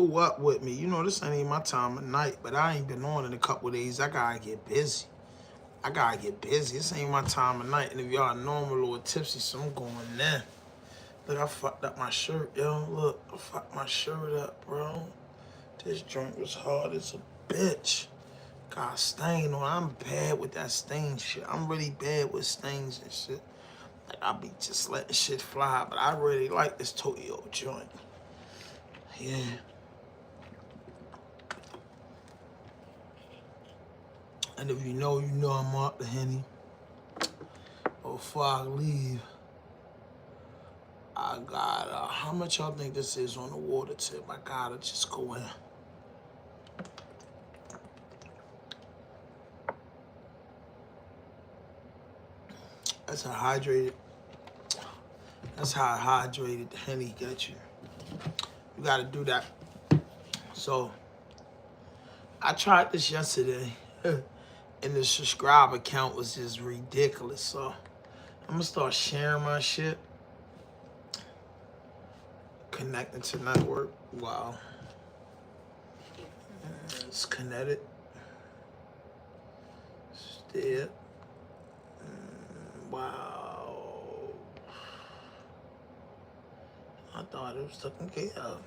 who up with me. You know, this ain't even my time of night, but I ain't been on in a couple of days. I gotta get busy. This ain't my time of night. And if y'all normal or tipsy, so I'm going in. Look, I fucked up my shirt, yo. Look, I fucked my shirt up, bro. This drink was hard as a bitch. Got a stain on. I'm bad with that stain shit. I'm really bad with stains and shit. Like, I be just letting shit fly, but I really like this Tokyo joint. Yeah. And if you know I'm up the Henny. Before I leave, I got, how much y'all think this is on the water tip? I gotta just go in. That's how hydrated the Henny gets you. You gotta do that. So, I tried this yesterday, and the subscriber count was just ridiculous. So, I'm gonna start sharing my shit. Connecting to network. Wow. It's connected. Still. Wow. I thought it was taken care of.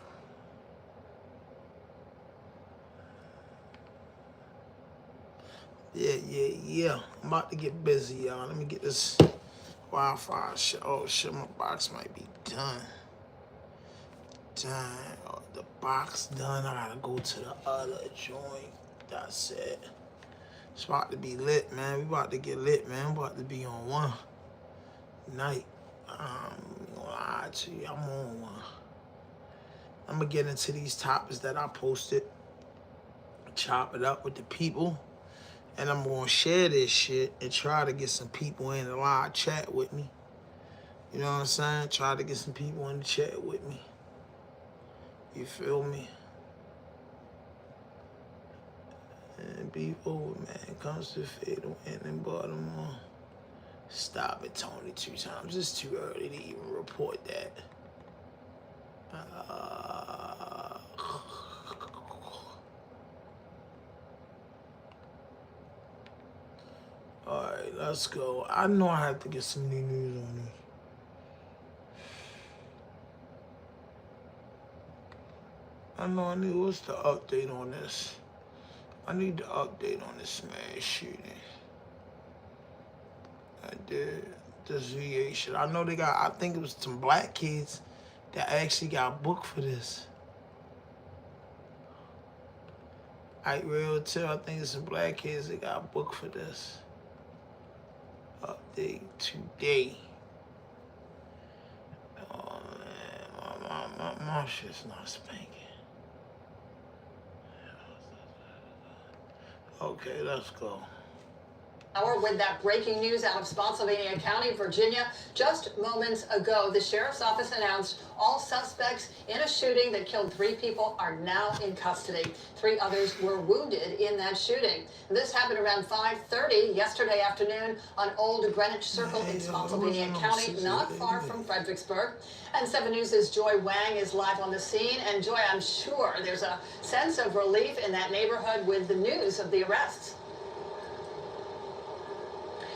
Yeah. I'm about to get busy, y'all. Let me get this Wi-Fi shit. Oh shit, my box might be done. Dang, the box done. I gotta go to the other joint. That's it. It's about to be lit, man. We about to get lit, man. I'm about to be on one night. I'm gonna lie to you. I'm on one. I'm gonna get into these topics that I posted, chop it up with the people, and I'm gonna share this shit and try to get some people in the live chat with me. You know what I'm saying? Try to get some people in the chat with me. You feel me? And be over, man. Comes to fatal end in Baltimore. Stop it, Tony, 2 times. It's too early to even report that. Alright, let's go. I know I have to get some new news on this. I know I need, what's the update on this? I need the update on this mass shooting. I did. This VA shit. I know they got, I think it was some black kids that actually got booked for this. I real tell, I think it's some black kids that got booked for this. Update today. Oh man, my shit's not spanking. Okay, let's go. Hour with that breaking news out of Spotsylvania County, Virginia. Just moments ago, the sheriff's office announced all suspects in a shooting that killed 3 people are now in custody. 3 others were wounded in that shooting. This happened around 5:30 yesterday afternoon on Old Greenwich Circle in Spotsylvania County, not far from Fredericksburg. And 7 News' Joy Wang is live on the scene. And Joy, I'm sure there's a sense of relief in that neighborhood with the news of the arrests.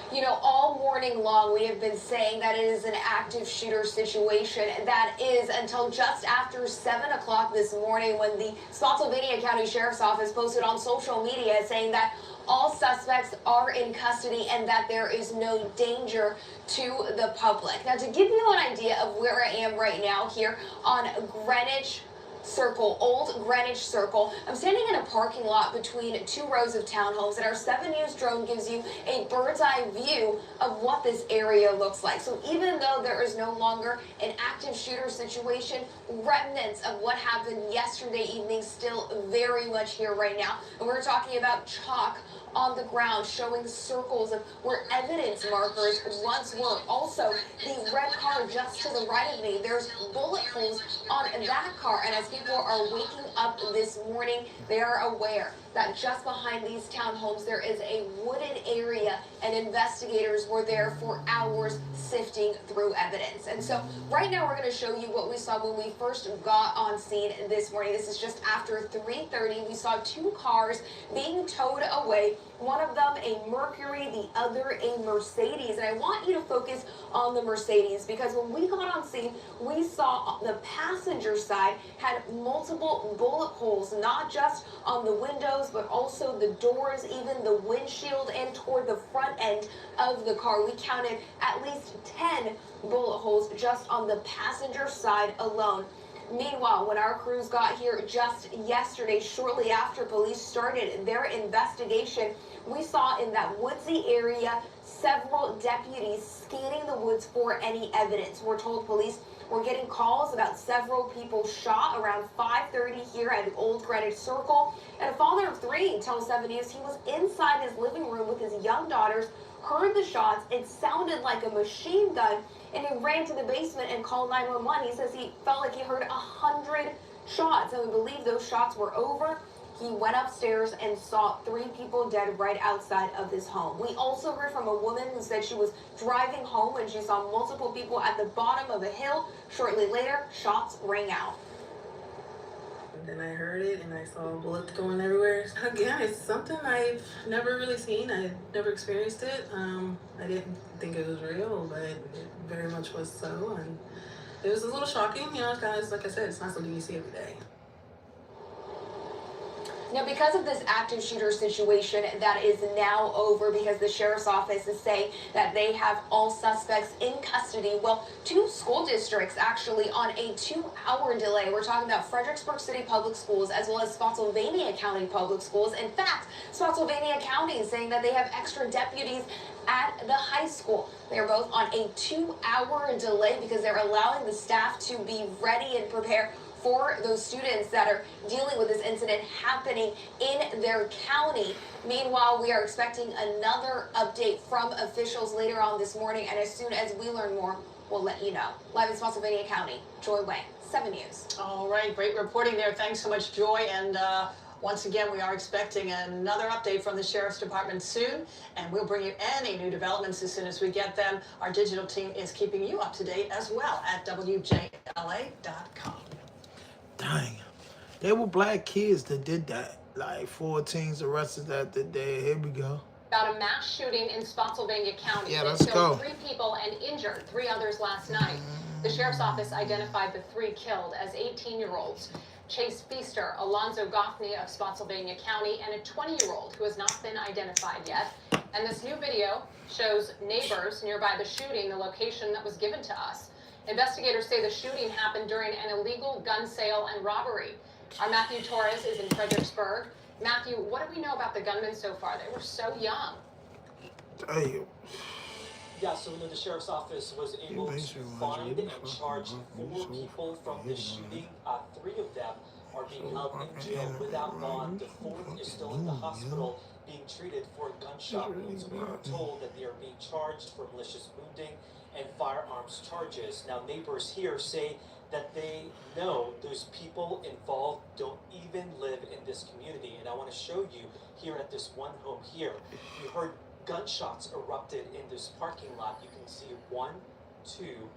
You know, all morning long we have been saying that it is an active shooter situation. That is until just after 7 o'clock this morning when the Spotsylvania County Sheriff's Office posted on social media saying that all suspects are in custody and that there is no danger to the public. Now, to give you an idea of where I am right now here on Greenwich Circle, Old Greenwich Circle. I'm standing in a parking lot between 2 rows of townhomes, and our 7 News drone gives you a bird's eye view of what this area looks like. So even though there is no longer an active shooter situation, remnants of what happened yesterday evening still very much here right now. And we're talking about chalk on the ground showing circles of where evidence markers once were. Also, the red car car just to the right of me, there's bullet holes on that car. And as people are waking up this morning, they are aware that just behind these townhomes, there is a wooded area, and investigators were there for hours sifting through evidence. And so right now we're going to show you what we saw when we first got on scene this morning. This is just after 3:30. We saw two cars being towed away. One of them a Mercury, the other a Mercedes. And I want you to focus on the Mercedes, because when we got on scene, we saw the passenger side had multiple bullet holes, not just on the windows, but also the doors, even the windshield, and toward the front end of the car. We counted at least 10 bullet holes just on the passenger side alone. Meanwhile, when our crews got here just yesterday, shortly after police started their investigation, we saw in that woodsy area several deputies scanning the woods for any evidence. We're told police were getting calls about several people shot around 5:30 here at Old Greenwich Circle. And a father of three tells 7 News he was inside his living room with his young daughters, heard the shots. It sounded like a machine gun, and he ran to the basement and called 911. He says he felt like he heard 100 shots, and we believe those shots were over. He went upstairs and saw 3 people dead right outside of his home. We also heard from a woman who said she was driving home and she saw multiple people at the bottom of a hill. Shortly later, shots rang out. And then I heard it and I saw bullets going everywhere. Again, it's something I've never really seen. I never experienced it. I didn't think it was real, but it very much was so. And it was a little shocking, you know, because like I said, it's not something you see every day. Now, because of this active shooter situation that is now over, because the sheriff's office is saying that they have all suspects in custody, well, 2 school districts actually on a 2-hour delay. We're talking about Fredericksburg City Public Schools as well as Spotsylvania County Public Schools. In fact, Spotsylvania County is saying that they have extra deputies at the high school. They're both on a 2-hour delay because they're allowing the staff to be ready and prepared for those students that are dealing with this incident happening in their county. Meanwhile, we are expecting another update from officials later on this morning, and as soon as we learn more, we'll let you know. Live in Spotsylvania County, Joy Wang, 7 News. All right, great reporting there. Thanks so much, Joy. And once again, we are expecting another update from the Sheriff's Department soon, and we'll bring you any new developments as soon as we get them. Our digital team is keeping you up to date as well at WJLA.com. Dang. They were black kids that did that. Like 4 teens arrested that day. Here we go. About a mass shooting in Spotsylvania County Yeah, that killed go. 3 people and injured 3 others last night. The sheriff's office identified the 3 killed as 18-year-olds. Chase Feaster, Alonzo Goffney of Spotsylvania County, and a 20-year-old who has not been identified yet. And this new video shows neighbors nearby the shooting, the location that was given to us. Investigators say the shooting happened during an illegal gun sale and robbery. Our Matthew Torres is in Fredericksburg. Matthew, what do we know about the gunmen so far? They were so young. Damn. Yeah, so the sheriff's office was able to find and charge 4 people from this shooting. 3 of them are being held in jail without bond. The 4th is still in the hospital being treated for gunshot wounds. We were told that they are being charged for malicious wounding and firearms charges. Now, neighbors here say that they know those people involved don't even live in this community. And I want to show you here at this one home here. You heard gunshots erupted in this parking lot. You can see 1, 2,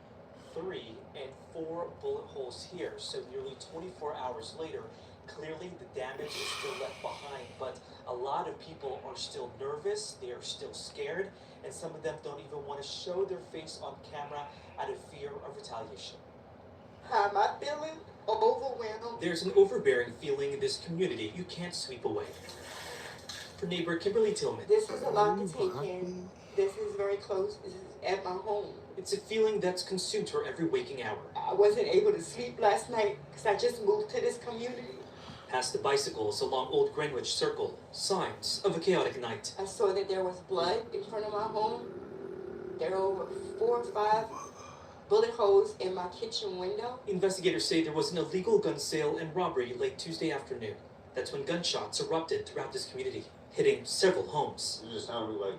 3, and 4 bullet holes here. So nearly 24 hours later, clearly the damage is still left behind, but a lot of people are still nervous, they are still scared, and some of them don't even want to show their face on camera out of fear of retaliation. How am I feeling? Overwhelmed. There's an overbearing feeling in this community you can't sweep away. For neighbor Kimberly Tillman, This is a lot to take in. This is very close. This is at my home. it's a feeling that's consumed her every waking hour. I wasn't able to sleep last night because I just moved to this community. Past the bicycles along Old Greenwich Circle, signs of a chaotic night. I saw that there was blood in front of my home. There were over 4 or 5 bullet holes in my kitchen window. Investigators say there was an illegal gun sale and robbery late Tuesday afternoon. That's when gunshots erupted throughout this community, hitting several homes. It just sounded like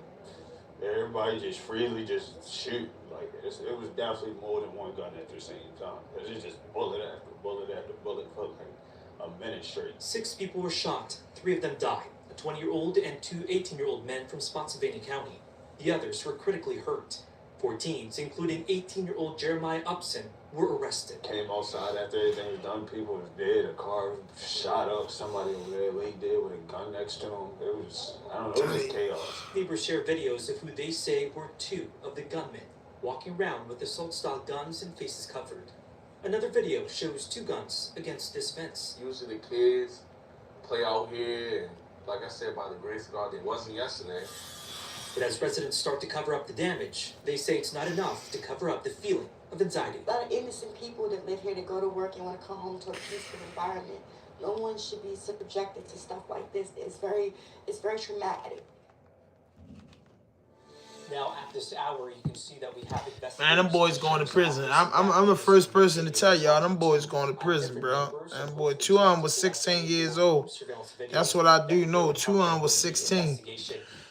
everybody just freely just shoot. Like, it was definitely more than one gun at the same time. It's just bullet after bullet after bullet for like a minute straight. 6 people were shot. 3 of them died. A 20-year-old and 2 18-year-old men from Spotsylvania County. The others were critically hurt. 4 teens, including 18-year-old Jeremiah Upson, were arrested. Came outside after everything was done. People was dead. A car was shot up. Somebody over there laid dead with a gun next to him. It was, I don't know, it was just chaos. Neighbors share videos of who they say were 2 of the gunmen walking around with assault-style guns and faces covered. Another video shows 2 guns against this fence. Usually the kids play out here, and like I said, by the grace of God, it wasn't yesterday. But as residents start to cover up the damage, they say it's not enough to cover up the feeling of anxiety. A lot of innocent people that live here to go to work and want to come home to a peaceful environment. No one should be subjected to stuff like this. It's very traumatic. Now, at this hour, you can see that we have investigators. Man, them boys going to prison. I'm the first person to tell y'all, them boys going to prison, bro. And boy, 2 of them was 16 years old. That's what I do know. 2 of them was 16.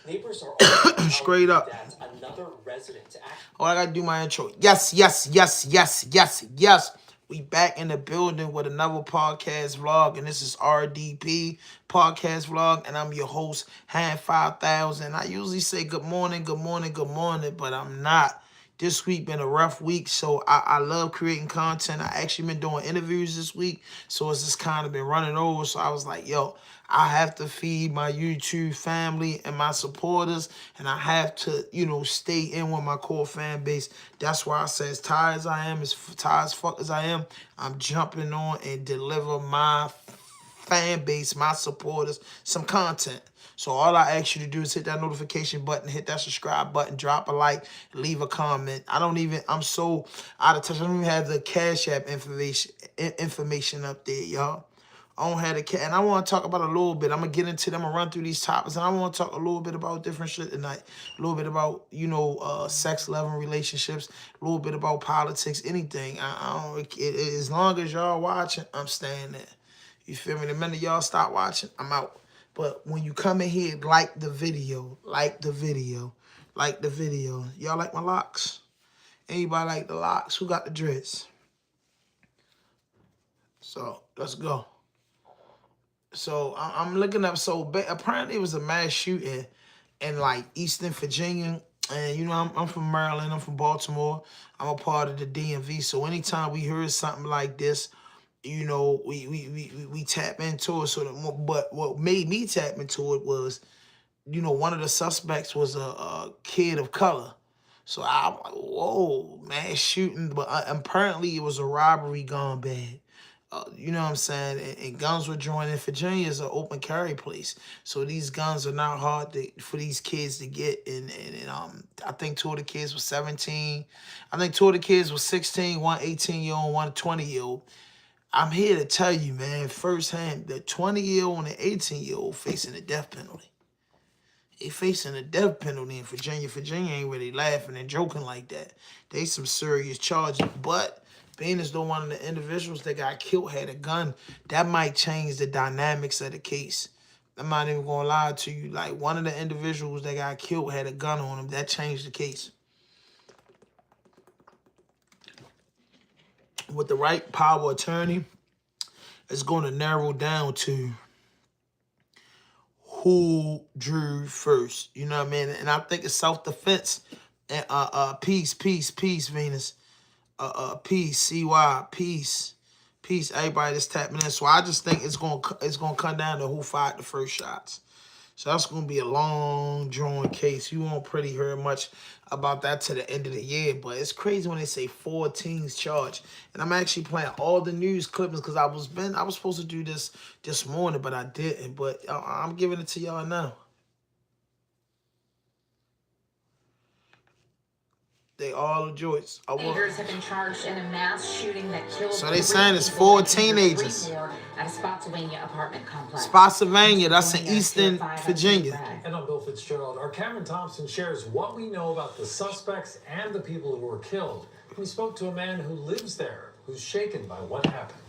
Neighbors are straight up. Another resident. Oh, I gotta do my intro. Yes, yes, yes, yes, yes, yes. We back in the building with another podcast vlog, and this is RDP podcast vlog, and I'm your host, Hand 5000. I usually say good morning, good morning, good morning, but I'm not. This week been a rough week, so I love creating content. I actually been doing interviews this week, so it's just kind of been running over. So I was like, yo, I have to feed my YouTube family and my supporters, and I have to, you know, stay in with my core fan base. That's why I say as tired as I am, as tired as fuck as I am, I'm jumping on and deliver my fan base, my supporters, some content. So all I ask you to do is hit that notification button, hit that subscribe button, drop a like, leave a comment. I'm so out of touch. I don't even have the Cash App information up there, y'all. I don't have the and I want to talk about a little bit. I'm going to get into them and run through these topics. And I want to talk a little bit about different shit tonight. A little bit about, you know, sex, love, and relationships. A little bit about politics, anything. As long as y'all watching, I'm staying there. You feel me? The minute y'all stop watching, I'm out. But when you come in here, like the video. Like the video. Like the video. Y'all like my locks? Anybody like the locks? Who got the dreads? So, let's go. So, I'm looking up. So, apparently it was a mass shooting in, like, Eastern Virginia. And, you know, I'm from Maryland. I'm from Baltimore. I'm a part of the DMV. So, anytime we heard something like this, you know, we tap into it. But what made me tap into it was, you know, one of the suspects was a kid of color. So I'm like, whoa, mass shooting. But apparently it was a robbery gone bad. You know what I'm saying? And guns were joining. Virginia is an open carry place. So these guns are not hard for these kids to get. And I think 2 of the kids were 17. I think 2 of the kids were 16, one 18-year-old, one 20-year-old. I'm here to tell you, man, firsthand, the 20-year-old and the 18-year-old facing the death penalty. They facing a death penalty in Virginia. Virginia ain't really laughing and joking like that. They some serious charges. But being as though one of the individuals that got killed had a gun, that might change the dynamics of the case. I'm not even going to lie to you. Like, one of the individuals that got killed had a gun on him. That changed the case. With the right power attorney, it's going to narrow down to who drew first. You know what I mean? And I think it's self-defense and peace, Venus. Peace, CY, peace. Everybody that's tapping in. So I just think it's gonna come down to who fired the first shots. So that's going to be a long, drawn case. You won't pretty hear much about that to the end of the year. But it's crazy when they say 4 teens charged. And I'm actually playing all the news clippings because I was supposed to do this morning, but I didn't. But I'm giving it to y'all now. They all the joints. Teenagers have been charged in a mass shooting that killed. So they saying it's 4 teenagers. At a Spotsylvania apartment complex. Spotsylvania, that's in Eastern Virginia. And I'm Bill Fitzgerald. Our Cameron Thompson shares what we know about the suspects and the people who were killed. We spoke to a man who lives there, who's shaken by what happened.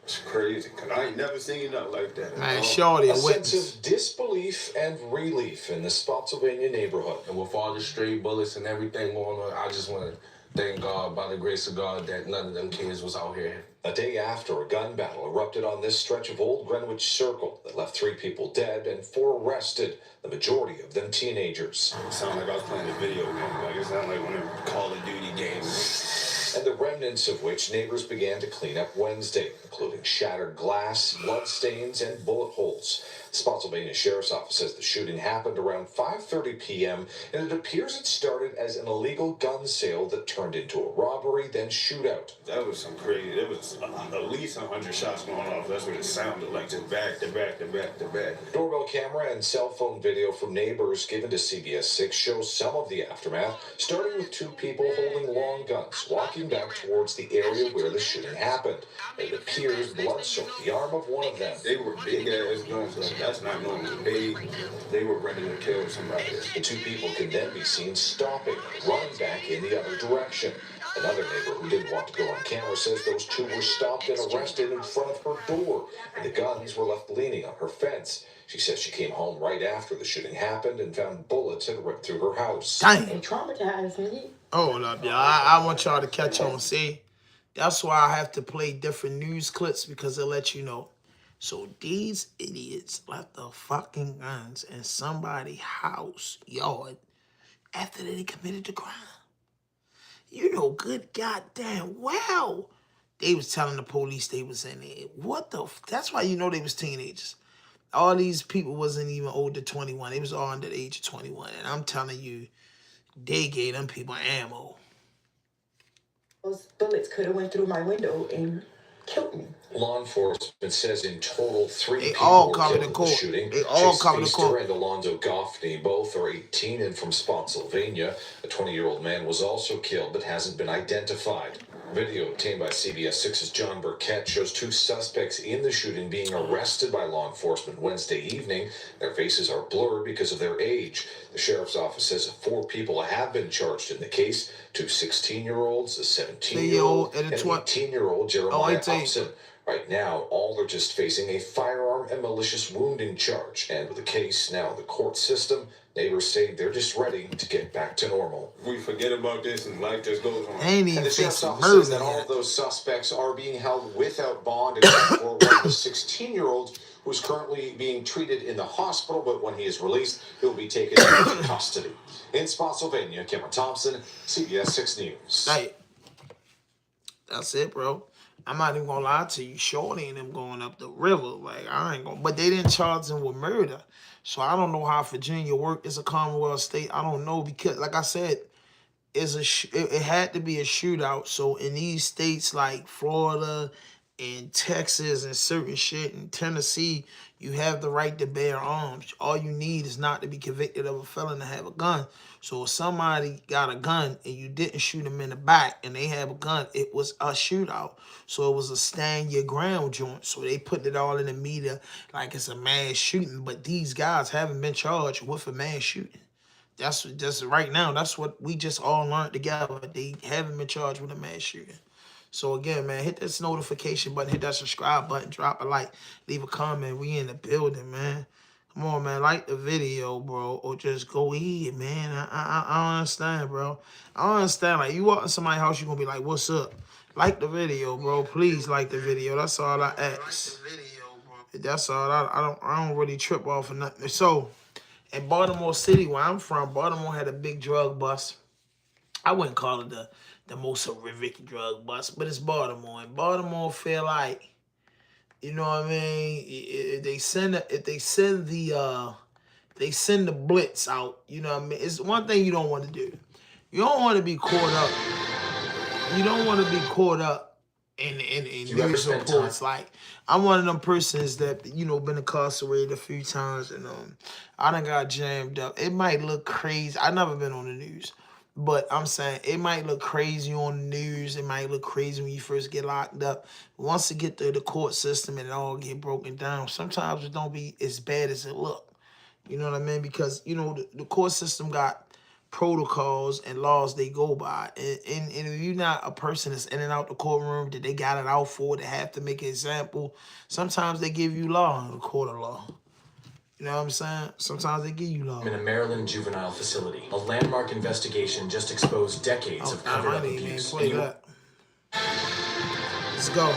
It's crazy, because I ain't never seen nothing like that. Man, shorty, a sense of disbelief and relief in the Spotsylvania neighborhood. And with all the stray bullets and everything going on, I just want to thank God, by the grace of God, that none of them kids was out here. A day after a gun battle erupted on this stretch of Old Greenwich Circle that left 3 people dead and 4 arrested, the majority of them teenagers. It sounded like I was playing a video game. Like, it sounded like one of them Call of Duty games. And the remnants of which neighbors began to clean up Wednesday, including shattered glass, blood stains, and bullet holes. The Spotsylvania Sheriff's Office says the shooting happened around 5:30 p.m., and it appears it started as an illegal gun sale that turned into a robbery, then shootout. That was some crazy. It was at least 100 shots going off. That's what it sounded like, just back to back to back to back. Doorbell camera and cell phone video from neighbors given to CBS 6 shows some of the aftermath, starting with 2 people holding long guns, walking back towards the area where the shooting happened. It appears blood soaked the arm of one of them. They were big ass guns. Like, that's not normal. They were ready to kill somebody. The 2 people can then be seen stopping, running back in the other direction. Another neighbor who didn't want to go on camera says those 2 were stopped and arrested in front of her door, and the guns were left leaning on her fence. She says she came home right after the shooting happened and found bullets had ripped through her house. Dang. It traumatized me. Hold up, y'all. I want y'all to catch on. See, that's why I have to play different news clips, because it lets you know. So these idiots left the fucking guns in somebody's house yard after they committed the crime. You know, good goddamn well, they was telling the police they was in there. What the? That's why you know they was teenagers. All these people wasn't even older than 21. They was all under the age of 21. And I'm telling you, they gave them people ammo. Those bullets could have went through my window and killed me. Law enforcement says in total 3 They people all were covered killed the in the court. shooting. They all Chase covered the Feaster court. and Alonzo Goffney, both are 18 and from Spotsylvania. A 20-year-old man was also killed but hasn't been identified. Video obtained by CBS 6's John Burkett shows 2 suspects in the shooting being arrested by law enforcement Wednesday evening. Their faces are blurred because of their age. The sheriff's office says 4 people have been charged in the case. 2 16-year-olds, a 17-year-old, and an 18-year-old, Jeremiah Upson. Right now, all are just facing a firearm and malicious wounding charge. And with the case now in the court system, neighbors say they're just ready to get back to normal. We forget about this and life just goes on. Ain't even And the sheriff's facing office says murder that all yet. of those suspects are being held without bond, except for one of the 16-year-olds who's currently being treated in the hospital, but when he is released, he'll be taken into custody. In Spotsylvania, Cameron Thompson, CBS 6 News. Hey, that's it, bro. I'm not even gonna lie to you. Shorty and them going up the river. Like, I ain't gonna, but they didn't charge them with murder. So I don't know how Virginia worked. It's a Commonwealth state. I don't know, because like I said, it had to be a shootout. So in these states like Florida and Texas and certain shit in Tennessee, you have the right to bear arms. All you need is not to be convicted of a felon to have a gun. So if somebody got a gun and you didn't shoot them in the back and they have a gun, it was a shootout. So it was a stand your ground joint. So they put it all in the media like it's a mass shooting. But these guys haven't been charged with a mass shooting. That's just right now. That's what we just all learned together. They haven't been charged with a mass shooting. So again, man, hit this notification button, hit that subscribe button, drop a like, leave a comment. We in the building, man. Come on, man, like the video, bro, or just go eat, man. I don't understand, bro. I don't understand. Like, you walk in somebody's house, you gonna be like, "What's up?" Like the video, bro. Please like the video. That's all I ask. That's all. I don't really trip off of nothing. So, in Baltimore City, where I'm from, Baltimore had a big drug bust. I wouldn't call it the most horrific drug bust, but it's Baltimore. And Baltimore feel like, you know what I mean? If they send the blitz out, you know what I mean? It's one thing you don't want to do. You don't want to be caught up. You don't want to be caught up in news reports. Like, I'm one of them persons that, you know, been incarcerated a few times, and I done got jammed up. It might look crazy. I never been on the news. But I'm saying it might look crazy on the news. It might look crazy when you first get locked up. Once it get to the court system and it all get broken down, sometimes it don't be as bad as it look. You know what I mean? Because, you know, the court system got protocols and laws they go by. And if you're not a person that's in and out the courtroom that they got it out for, they have to make an example, sometimes they give you law in the court of law. You know what I'm saying? Sometimes they give you law. In a Maryland juvenile facility, a landmark investigation just exposed decades of covered-up abuse. Let's go.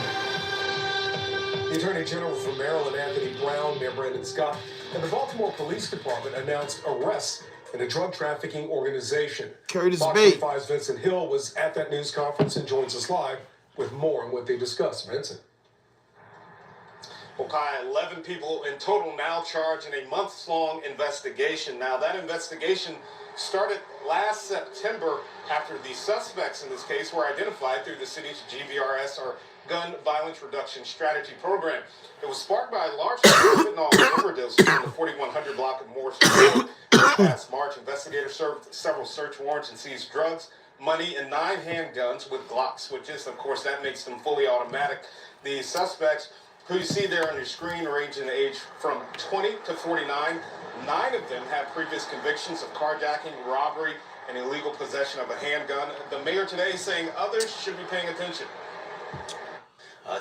The Attorney General for Maryland, Anthony Brown, Mayor Brandon Scott, and the Baltimore Police Department announced arrests in a drug trafficking organization. Curtis Fox Bate. 5's Vincent Hill was at that news conference and joins us live with more on what they discussed. Vincent. Well, Kai, 11 people in total now charged in a months-long investigation. Now, that investigation started last September after the suspects in this case were identified through the city's GVRS, or Gun Violence Reduction Strategy Program. It was sparked by a large fentanyl overdose in the 4100 block of Morris Road. Last March, investigators served several search warrants and seized drugs, money, and 9 handguns with Glock switches. Of course, that makes them fully automatic. The suspects, who you see there on your screen, range in age from 20 to 49. 9 of them have previous convictions of carjacking, robbery, and illegal possession of a handgun. The mayor today is saying others should be paying attention.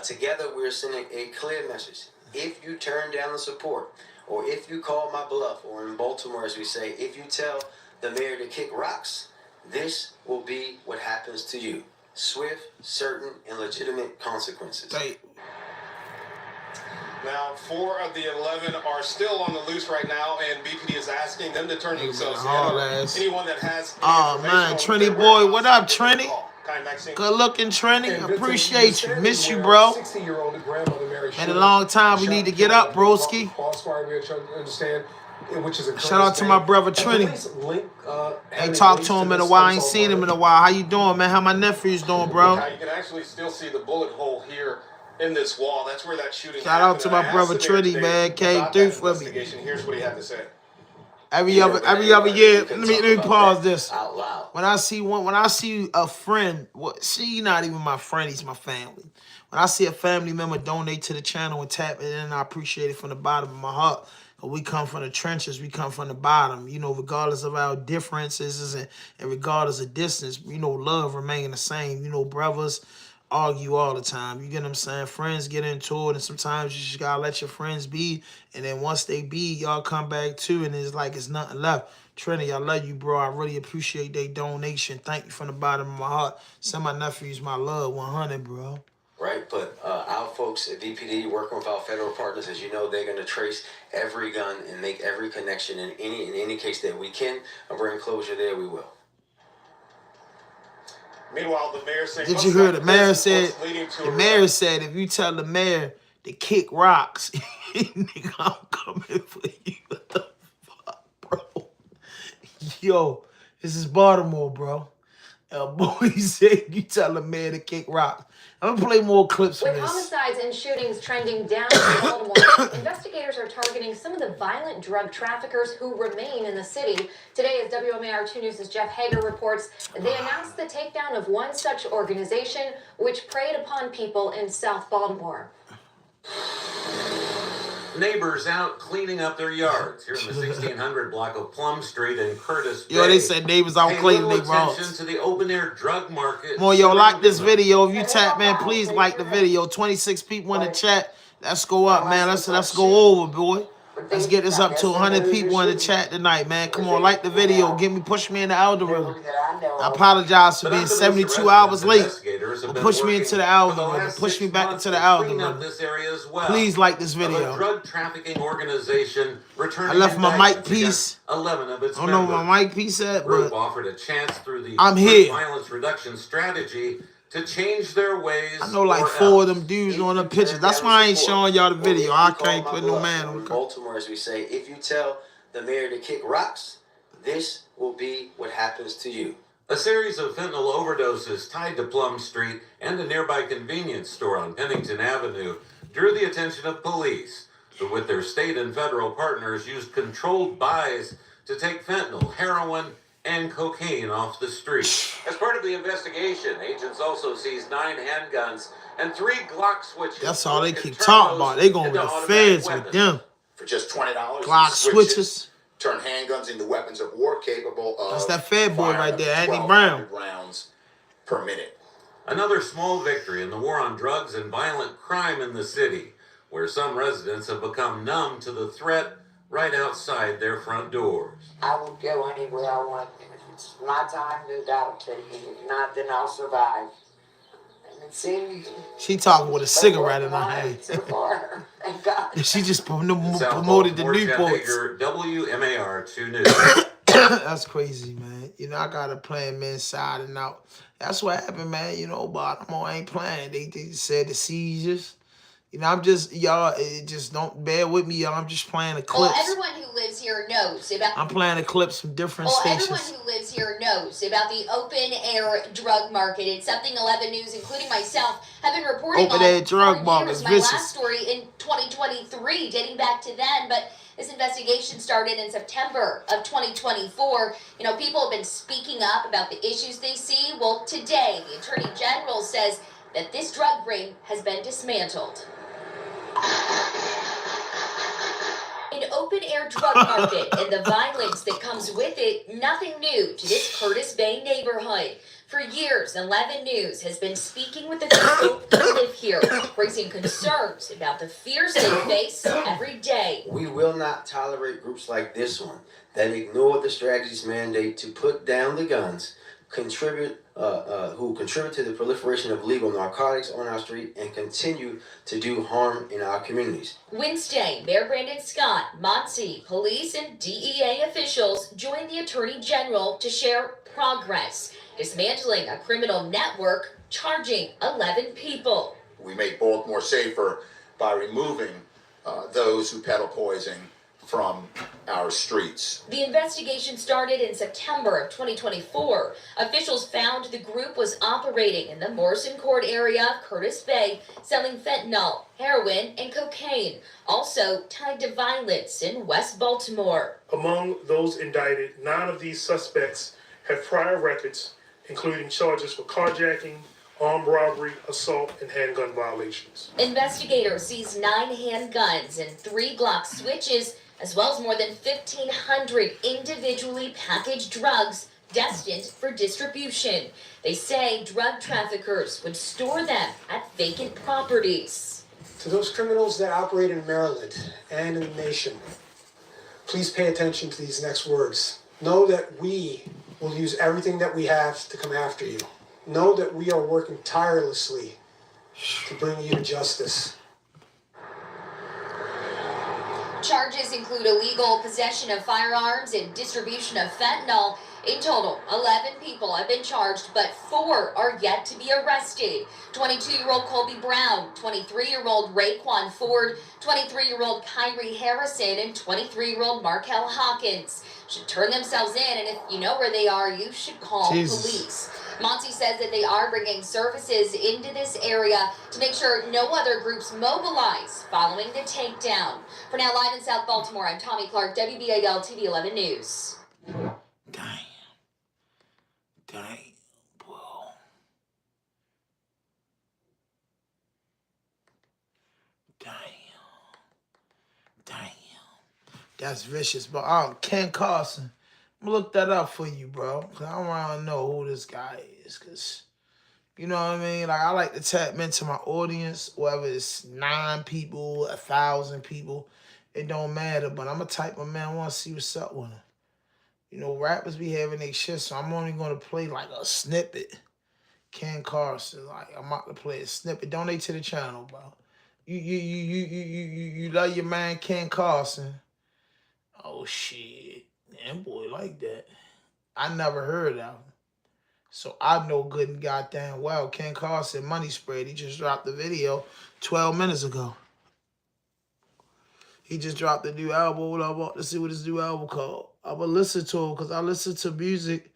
Together, we're sending a clear message. If you turn down the support, or if you call my bluff, or in Baltimore, as we say, if you tell the mayor to kick rocks, this will be what happens to you. Swift, certain, and legitimate consequences. Now, 4 of the 11 are still on the loose right now, and BPD is asking them to turn themselves in. Anyone that has man, Trini boy, what up, Trini? Good looking, Trini. Appreciate you. Miss you, bro. Been a long time. We need to get up, broski. Shout out to my brother Trini. Ain't talked to him in a while. I ain't seen him in a while. How you doing, man? How my nephew's doing, bro? You can actually still see the bullet hole here in this wall. That's where that shooting Shout out to my brother Trini, man. Came through for me. Here's what he had to say. Every other year. Let me pause this. When I see a friend, she not even my friend, he's my family. When I see a family member donate to the channel and tap it in, I appreciate it from the bottom of my heart. We come from the trenches, we come from the bottom, you know, regardless of our differences and regardless of distance, you know, love remain the same. You know, brothers argue all the time. You get what I'm saying? Friends get into it, and sometimes you just gotta let your friends be. And then once they be, y'all come back too, and it's like it's nothing left. Trini, I love you, bro. I really appreciate their donation. Thank you from the bottom of my heart. Send my nephews my love, 100, bro. Right, but our folks at VPD, working with our federal partners, as you know, they're going to trace every gun and make every connection in any case that we can. And bring closure there, we will. Meanwhile, the mayor saying, did you hear the mayor said? The mayor said, if you tell the mayor to kick rocks, nigga, I'm coming for you. What the fuck, bro? Yo, this is Baltimore, bro. Boy said, you tell the mayor to kick rocks. I'm gonna play more clips from With this. homicides and shootings trending down in Baltimore, investigators are targeting some of the violent drug traffickers who remain in the city. Today, as WMAR 2 News' Jeff Hager reports, they announced the takedown of one such organization which preyed upon people in South Baltimore. Neighbors out cleaning up their yards here in the 1600 block of Plum Street in Curtis Bay. Yo, they said neighbors out cleaning their attention to the open-air drug market. More, yo, like this video. If you tap, man, please like the video. 26 people in the chat. Let's go up, man. Let's go over, boy. Let's get this up to 100 people in the chat tonight, man. Come on, like the video. Push me in the algorithm. I apologize for being 72 hours late. But push me into the algorithm. Push me back into the algorithm. Please like this video. Drug trafficking organization I left my mic piece. 11 of its I don't know where my mic piece at, but offered a chance through the I'm here. Violence reduction strategy to change their ways. I know like 4 of them dudes on the pictures. That's why I ain't showing y'all the video. I can't put no man on the Baltimore, as we say, if you tell the mayor to kick rocks, this will be what happens to you. A series of fentanyl overdoses tied to Plum Street and a nearby convenience store on Pennington Avenue drew the attention of police, who with their state and federal partners used controlled buys to take fentanyl, heroin, and cocaine off the street. As part of the investigation, agents also seized 9 handguns and 3 Glock switches. That's all they keep talking about. They going with the feds with them. For just $20. Glock switches. turn handguns into weapons of war capable of That's that fat boy right there, Andy 1,200 Brown. rounds per minute. Another small victory in the war on drugs and violent crime in the city, where some residents have become numb to the threat right outside their front doors. I will go anywhere I want. If it's my time, then that'll take me. If not, then I'll survive. And it seems She talking with a cigarette in her hand. so far. Thank God. She just promoted the Baltimore's Jeff Newports. Hager, WMAR 2 News. That's crazy, man. You know, I got to play them inside and out. That's what happened, man. You know, Baltimore ain't playing. They said the seizures. You know, I'm just, y'all, just don't bear with me, y'all. I'm just playing the clips. Well, everyone who lives here knows about... I'm playing the clips from different stations. Everyone who lives here knows about the open-air drug market. It's something 11 News, including myself, have been reporting on Open-air drug market is my vicious. last story in 2023, dating back to then, but this investigation started in September of 2024. You know, people have been speaking up about the issues they see. Well, today, the Attorney General says that this drug ring has been dismantled. An open-air drug market and the violence that comes with it, nothing new to this Curtis Bay neighborhood. For years, 11 News has been speaking with the people who live here, raising concerns about the fears they face every day. We will not tolerate groups like this one that ignore the strategy's mandate to put down the guns, who contribute to the proliferation of legal narcotics on our street and continue to do harm in our communities. Wednesday, Mayor Brandon Scott, Muncie, police, and DEA officials joined the Attorney General to share progress, dismantling a criminal network charging 11 people. We make Baltimore safer by removing those who peddle poison from our streets. The investigation started in September of 2024. Officials found the group was operating in the Morrison Court area of Curtis Bay, selling fentanyl, heroin, and cocaine, also tied to violence in West Baltimore. Among those indicted, 9 of these suspects have prior records, including charges for carjacking, armed robbery, assault, and handgun violations. Investigators seized 9 handguns and 3 Glock switches, as well as more than 1,500 individually packaged drugs destined for distribution. They say drug traffickers would store them at vacant properties. To those criminals that operate in Maryland and in the nation, please pay attention to these next words. Know that we will use everything that we have to come after you. Know that we are working tirelessly to bring you to justice. Charges include illegal possession of firearms and distribution of fentanyl. In total, 11 people have been charged, but 4 are yet to be arrested. 22-year-old Colby Brown, 23-year-old Raekwon Ford, 23-year-old Kyrie Harrison, and 23-year-old Markel Hawkins should turn themselves in, and if you know where they are, you should call police. Monty says that they are bringing services into this area to make sure no other groups mobilize following the takedown. For now, live in South Baltimore, I'm Tommy Clark, WBAL TV 11 News. Damn, bro. Damn. That's vicious, but Ken Carson. I'm gonna look that up for you, bro. Cause I don't really know who this guy is. Cause you know what I mean? Like I like to tap into my audience, whether it's 9 people, 1,000 people, it don't matter. But I'm a type of man I want to see what's up with them. You know, rappers be having their shit, so I'm only gonna play like a snippet. Ken Carson, like I'm about to play a snippet. Donate to the channel, bro. You love your man Ken Carson. Oh shit. That boy like that. I never heard of him. So I know good and goddamn well Ken Carson, Money Spread. He just dropped the video 12 minutes ago. He just dropped the new album. I'm about to see what his new album called. I'm going to listen to it because I listen to music.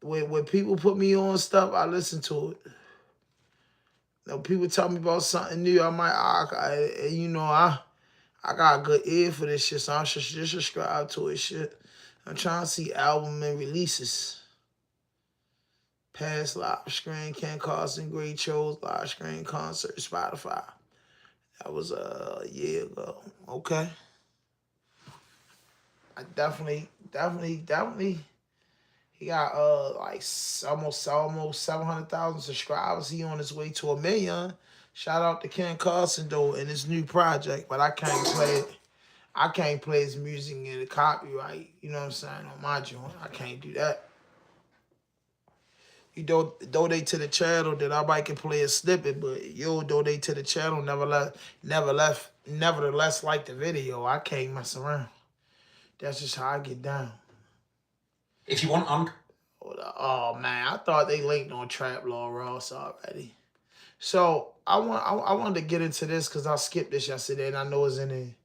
When people put me on stuff, I listen to it. Now, people tell me about something new, I might, I got a good ear for this shit, so I should just subscribe to it shit. I'm trying to see album and releases. Past live screen, Ken Carson, Great Shows, live screen concert, Spotify. That was a year ago. Okay. I definitely. He got like almost 700,000 subscribers. He on his way to 1 million. Shout out to Ken Carson though in his new project, but I can't play it. I can't play his music in the copyright. You know what I'm saying? On my joint, I can't do that. You donate to the channel, then everybody can play a snippet, but you'll donate to the channel, nevertheless like the video. I can't mess around. That's just how I get down. If you want Oh man, I thought they linked on Trap Law Ross already. So I wanted to get into this because I skipped this yesterday and I know it's in there.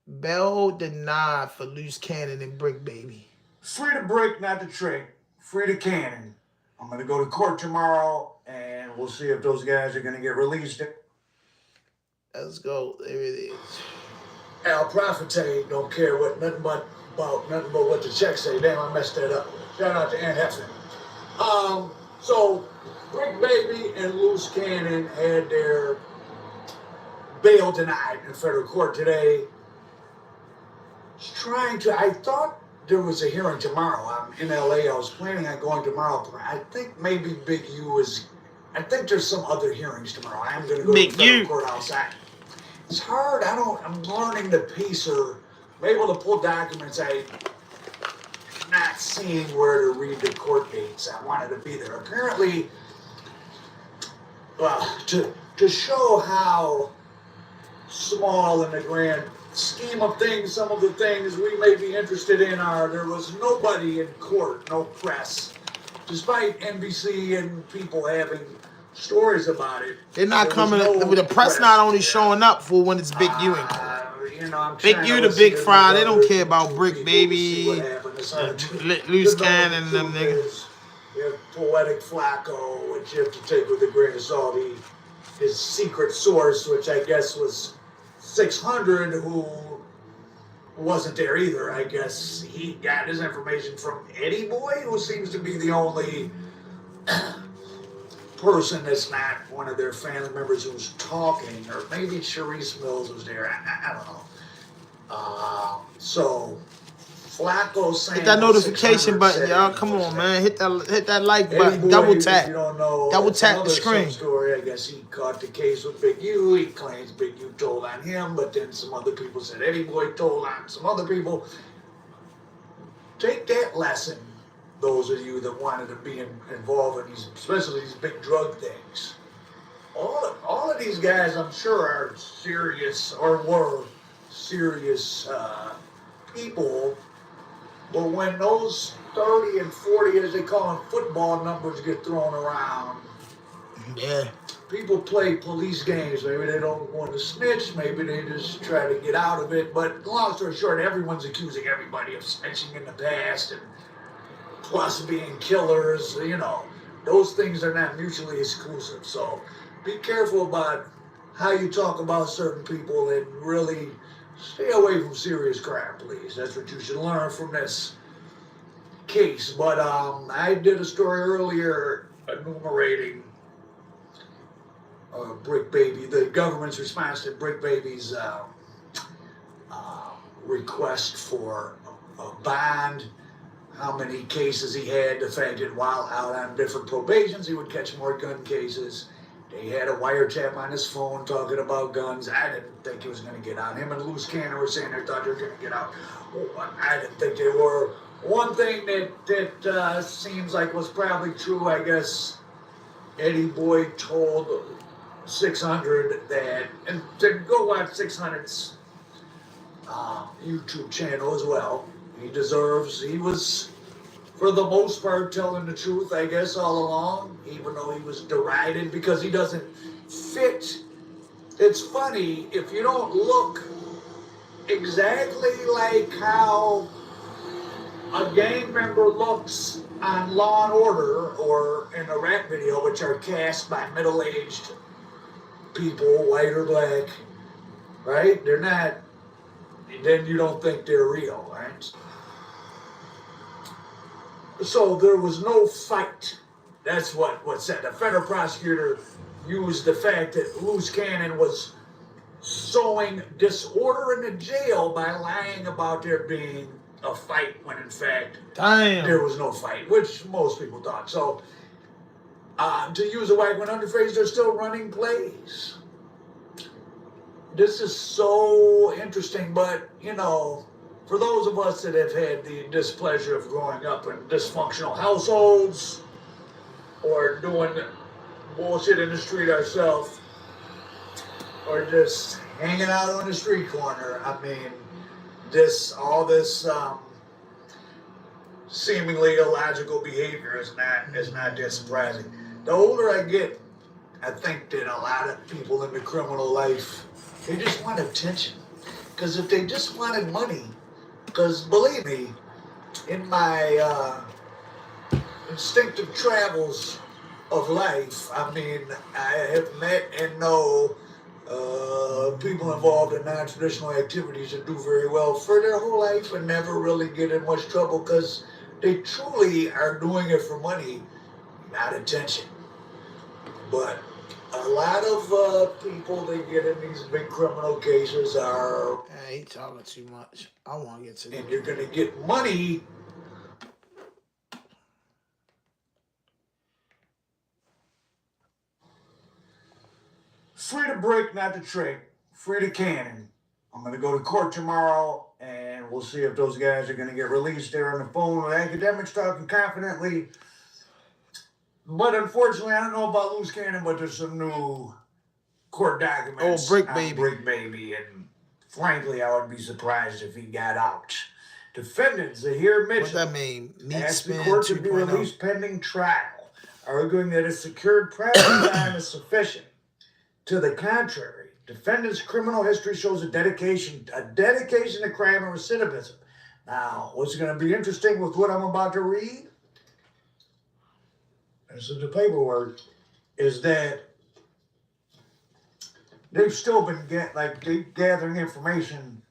Bell denied for loose cannon and Brick Baby. Free to Brick, not the trick. Free to cannon. I'm going to go to court tomorrow, and we'll see if those guys are going to get released. Let's go. There it is. Al Profite don't care nothing but what the checks say. Damn, I messed that up. Shout out to Aunt Heflin. So Brick Baby and Loose Cannon had their bail denied in federal court today. I thought there was a hearing tomorrow. I'm in LA. I was planning on going tomorrow. I think maybe Big U is. I think there's some other hearings tomorrow. I am going to go to the federal courthouse. It's hard. I'm learning the pacer. I'm able to pull documents. I'm not seeing where to read the court dates. I wanted to be there. Apparently, to show how small in the grand scheme of things, some of the things we may be interested in are there was nobody in court, no press, despite NBC and people having stories about it. They're not coming. The press not only showing up for when it's Big U in court. Big U the big fry. They don't care about Brick Baby, Loose Cannon, and them niggas. You have Poetic Flacco, which you have to take with a grain of salt. His secret source, which I guess was 600, who wasn't there either. I guess he got his information from Eddie Boy, who seems to be the only person that's not one of their family members who's talking, or maybe Sharice Mills was there. I don't know. So Flacco saying hit that notification button, y'all. Come on, man. Hit that like button. Double tap. Double tap the screen. Story. I guess he caught the case with Big U. He claims Big U told on him, but then some other people said Eddie Boy told on some other people. Take that lesson, those of you that wanted to be involved in these, especially these big drug things. All of these guys, I'm sure, are serious or were serious people. But when those 30 and 40, as they call them, football numbers get thrown around, yeah, people play police games. Maybe they don't want to snitch. Maybe they just try to get out of it. But long story short, everyone's accusing everybody of snitching in the past and plus being killers. You know, those things are not mutually exclusive. So be careful about how you talk about certain people and really stay away from serious crime, please. That's what you should learn from this case. But I did a story earlier enumerating Brick Baby, the government's response to Brick Baby's request for a bond, how many cases he had, the fact that while out on different probations, he would catch more gun cases. They had a wiretap on his phone talking about guns. I didn't think he was going to get out. Him and Loose Cannon were saying they thought they were going to get out. I didn't think they were. One thing that seems like was probably true, I guess, Eddie Boy told 600 that, and to go watch 600's YouTube channel as well. He was, for the most part, telling the truth, I guess, all along, even though he was derided because he doesn't fit. It's funny, if you don't look exactly like how a gang member looks on Law and Order or in a rap video, which are cast by middle-aged people, white or black, right? They're not, then you don't think they're real, right? So there was no fight. That's what said. The federal prosecutor used the fact that Loose Cannon was sowing disorder in the jail by lying about there being a fight when in fact Damn. there was no fight, which most people thought. So, to use a white one under phrase, they're still running plays. This is so interesting, but, you know, for those of us that have had the displeasure of growing up in dysfunctional households or doing bullshit in the street ourselves or just hanging out on the street corner, I mean, all this seemingly illogical behavior is not that surprising. The older I get, I think that a lot of people in the criminal life, they just want attention. Because if they just wanted money, because believe me, in my instinctive travels of life, I mean, I have met and know people involved in non-traditional activities that do very well for their whole life and never really get in much trouble because they truly are doing it for money, not attention. But a lot of people that get in these big criminal cases are... I ain't talking too much. I want to get to and you're going to get money. Free to brick, not to trick. Free to cannon. I'm going to go to court tomorrow, and we'll see if those guys are going to get released there on the phone with academics talking confidently. But unfortunately, I don't know about loose cannon, but there's some new court documents. Brick Baby. Brick Baby, and frankly, I would be surprised if he got out. Defendant Zahir Mitchell what that mean? asked the Spin court to be 2.0. released pending trial, arguing that a secured private time is sufficient. To the contrary, defendant's criminal history shows a dedication to crime and recidivism. Now, what's going to be interesting with what I'm about to read, this is the paperwork, is that they've still been gathering information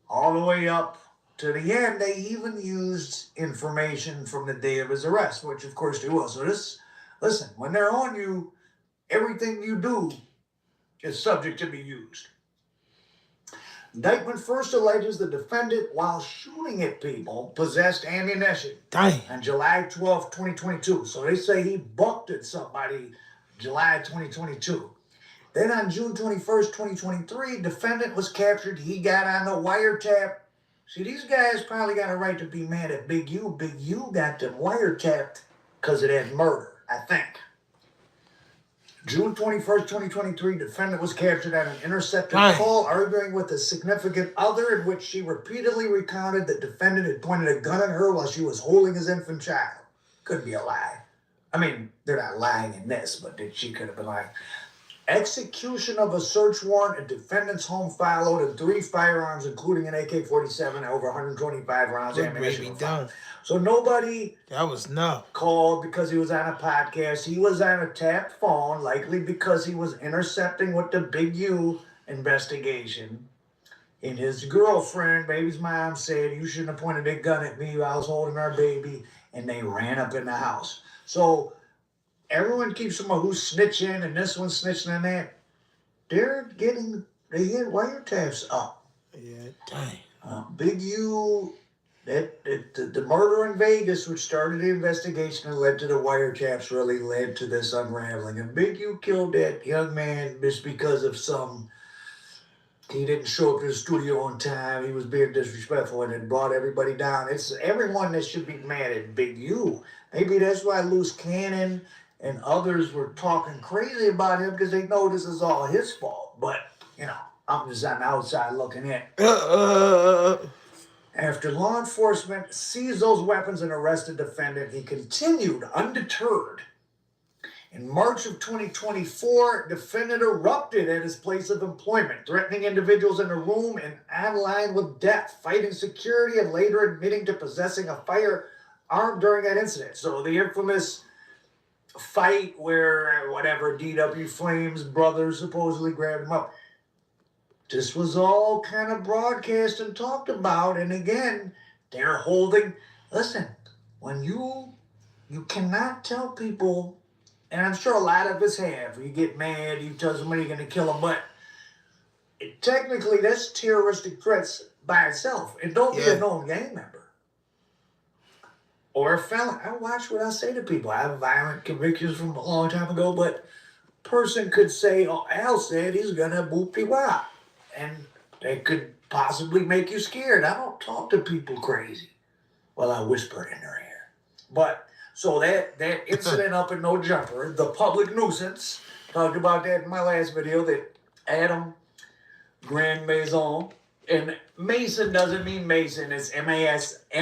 all the way up to the end. They even used information from the day of his arrest, which of course they will. So listen, when they're on you, everything you do is subject to be used. Indictment first alleges the defendant, while shooting at people, possessed ammunition on July 12, 2022. So they say he bucked at somebody July 2022. Then on June 21st, 2023, defendant was captured. He got on the wiretap. See, these guys probably got a right to be mad at Big U. Big U got them wiretapped because of that murder, I think. June 21st, 2023, defendant was captured on an intercepted call arguing with a significant other in which she repeatedly recounted that defendant had pointed a gun at her while she was holding his infant child. Could be a lie. I mean, they're not lying in this, but she could have been lying. Execution of a search warrant at defendant's home followed, and 3 firearms, including an AK-47, over 125 rounds of ammunition. So nobody called because he was on a podcast. He was on a tapped phone, likely because he was intercepting with the Big U investigation. And his girlfriend, baby's mom, said, "You shouldn't have pointed that gun at me while I was holding our baby." And they ran up in the house. So everyone keeps them who's snitching and this one's snitching and that. They had wiretaps up. Yeah, dang. Big U, the murder in Vegas, which started the investigation and led to the wiretaps, really led to this unraveling. And Big U killed that young man just because of he didn't show up to the studio on time. He was being disrespectful and it brought everybody down. It's everyone that should be mad at Big U. Maybe that's why Loose Cannon and others were talking crazy about him, because they know this is all his fault. But, you know, I'm just on the outside looking in. After law enforcement seized those weapons and arrested defendant, he continued undeterred. In March of 2024, defendant erupted at his place of employment, threatening individuals in the room and online with death, fighting security, and later admitting to possessing a firearm during that incident. So the infamous fight where DW Flames brothers supposedly grabbed him up. This was all kind of broadcast and talked about. And again, they're holding, listen, when you cannot tell people, and I'm sure a lot of us have, you get mad, you tell somebody you're going to kill them, but technically that's terroristic threats by itself. And don't be a known gang member. or a felon. I watch what I say to people. I have violent convictions from a long time ago, but person could say, oh, Al said he's gonna boop-de-wop. And that could possibly make you scared. I don't talk to people crazy. Well, I whisper in their ear. But, so that incident up in No Jumper, the public nuisance, talked about that in my last video, that Adam Grand Maison, and Mason doesn't mean Mason, it's M-A-I-S-O-N,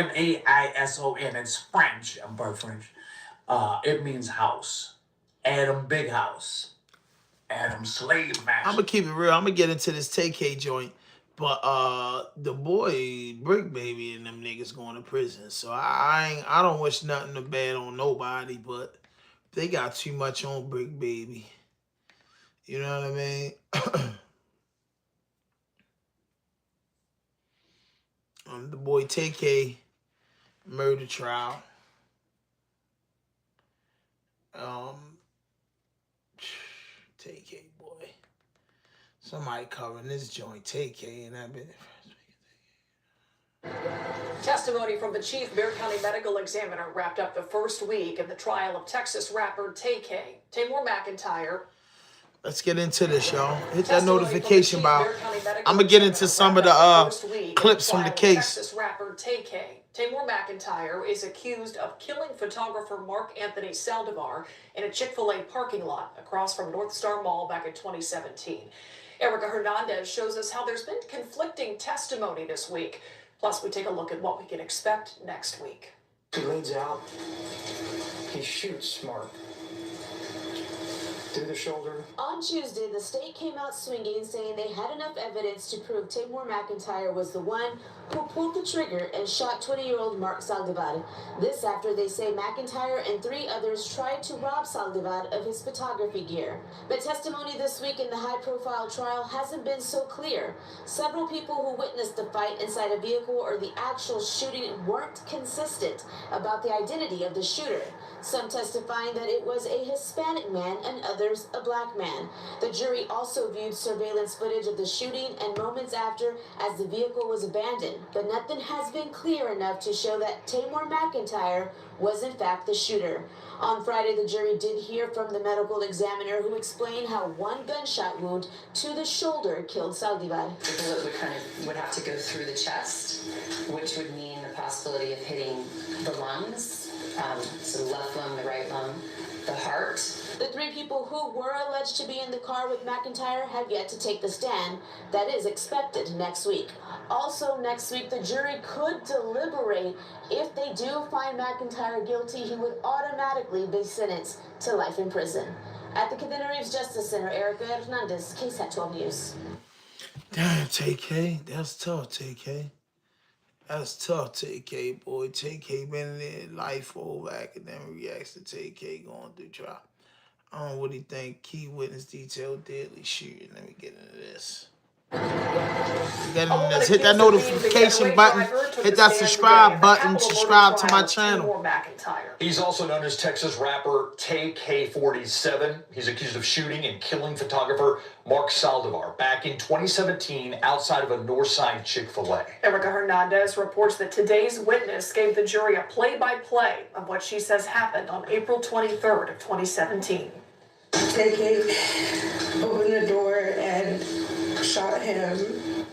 it's French, I'm part French. It means house. Adam Big House. Adam Slave Master. I'm gonna keep it real. I'm gonna get into this Tay K joint, but the boy Brick Baby and them niggas going to prison. So I don't wish nothing bad on nobody, but they got too much on Brick Baby. You know what I mean? The boy Tay K murder trial. Tay K boy. Somebody covering this joint, Tay K, and I've been Testimony from the chief Bexar County medical examiner wrapped up the first week in the trial of Texas rapper Tay K. Tamor McIntyre. Let's get into this, y'all. Hit that notification bell. I'm gonna get into some of the clips from the case. Texas rapper Tay K. Tamor McIntyre is accused of killing photographer Mark Anthony Saldivar in a Chick-fil-A parking lot across from North Star Mall back in 2017. Erica Hernandez shows us how there's been conflicting testimony this week. Plus, we take a look at what we can expect next week. He leans out. He shoots Mark through the shoulder. On Tuesday, the state came out swinging, saying they had enough evidence to prove Tamor McIntyre was the one who pulled the trigger and shot 20-year-old Mark Saldivar. This after they say McIntyre and 3 others tried to rob Saldivar of his photography gear. But testimony this week in the high-profile trial hasn't been so clear. Several people who witnessed the fight inside a vehicle or the actual shooting weren't consistent about the identity of the shooter. Some testifying that it was a Hispanic man and others a black man. The jury also viewed surveillance footage of the shooting and moments after as the vehicle was abandoned. But nothing has been clear enough to show that Tamor McIntyre was in fact the shooter. On Friday, the jury did hear from the medical examiner who explained how one gunshot wound to the shoulder killed Saldivar. The bullet would have to go through the chest, which would mean the possibility of hitting the lungs. So the left lung, the right lung, the heart. The 3 people who were alleged to be in the car with McIntyre have yet to take the stand. That is expected next week. Also next week, the jury could deliberate. If they do find McIntyre guilty, he would automatically be sentenced to life in prison. At the Kevin Reeves Justice Center, Erica Hernandez, KSAT 12 News. Damn, Tay K. That's tough, Tay K. That's tough, Tay K, boy. Tay K been in there life for over academic reacts to Tay K going through trial. I don't really think key witness detail deadly shooting. Let me get into this. Hit that notification button. Hit that subscribe button. Subscribe to my channel. He's also known as Texas rapper Tay K 47. He's accused of shooting and killing photographer Mark Saldivar back in 2017 outside of a Northside Chick-fil-A. Erica Hernandez reports that today's witness gave the jury a play-by-play of what she says happened on April 23rd of 2017. Tay K opened the door and shot him.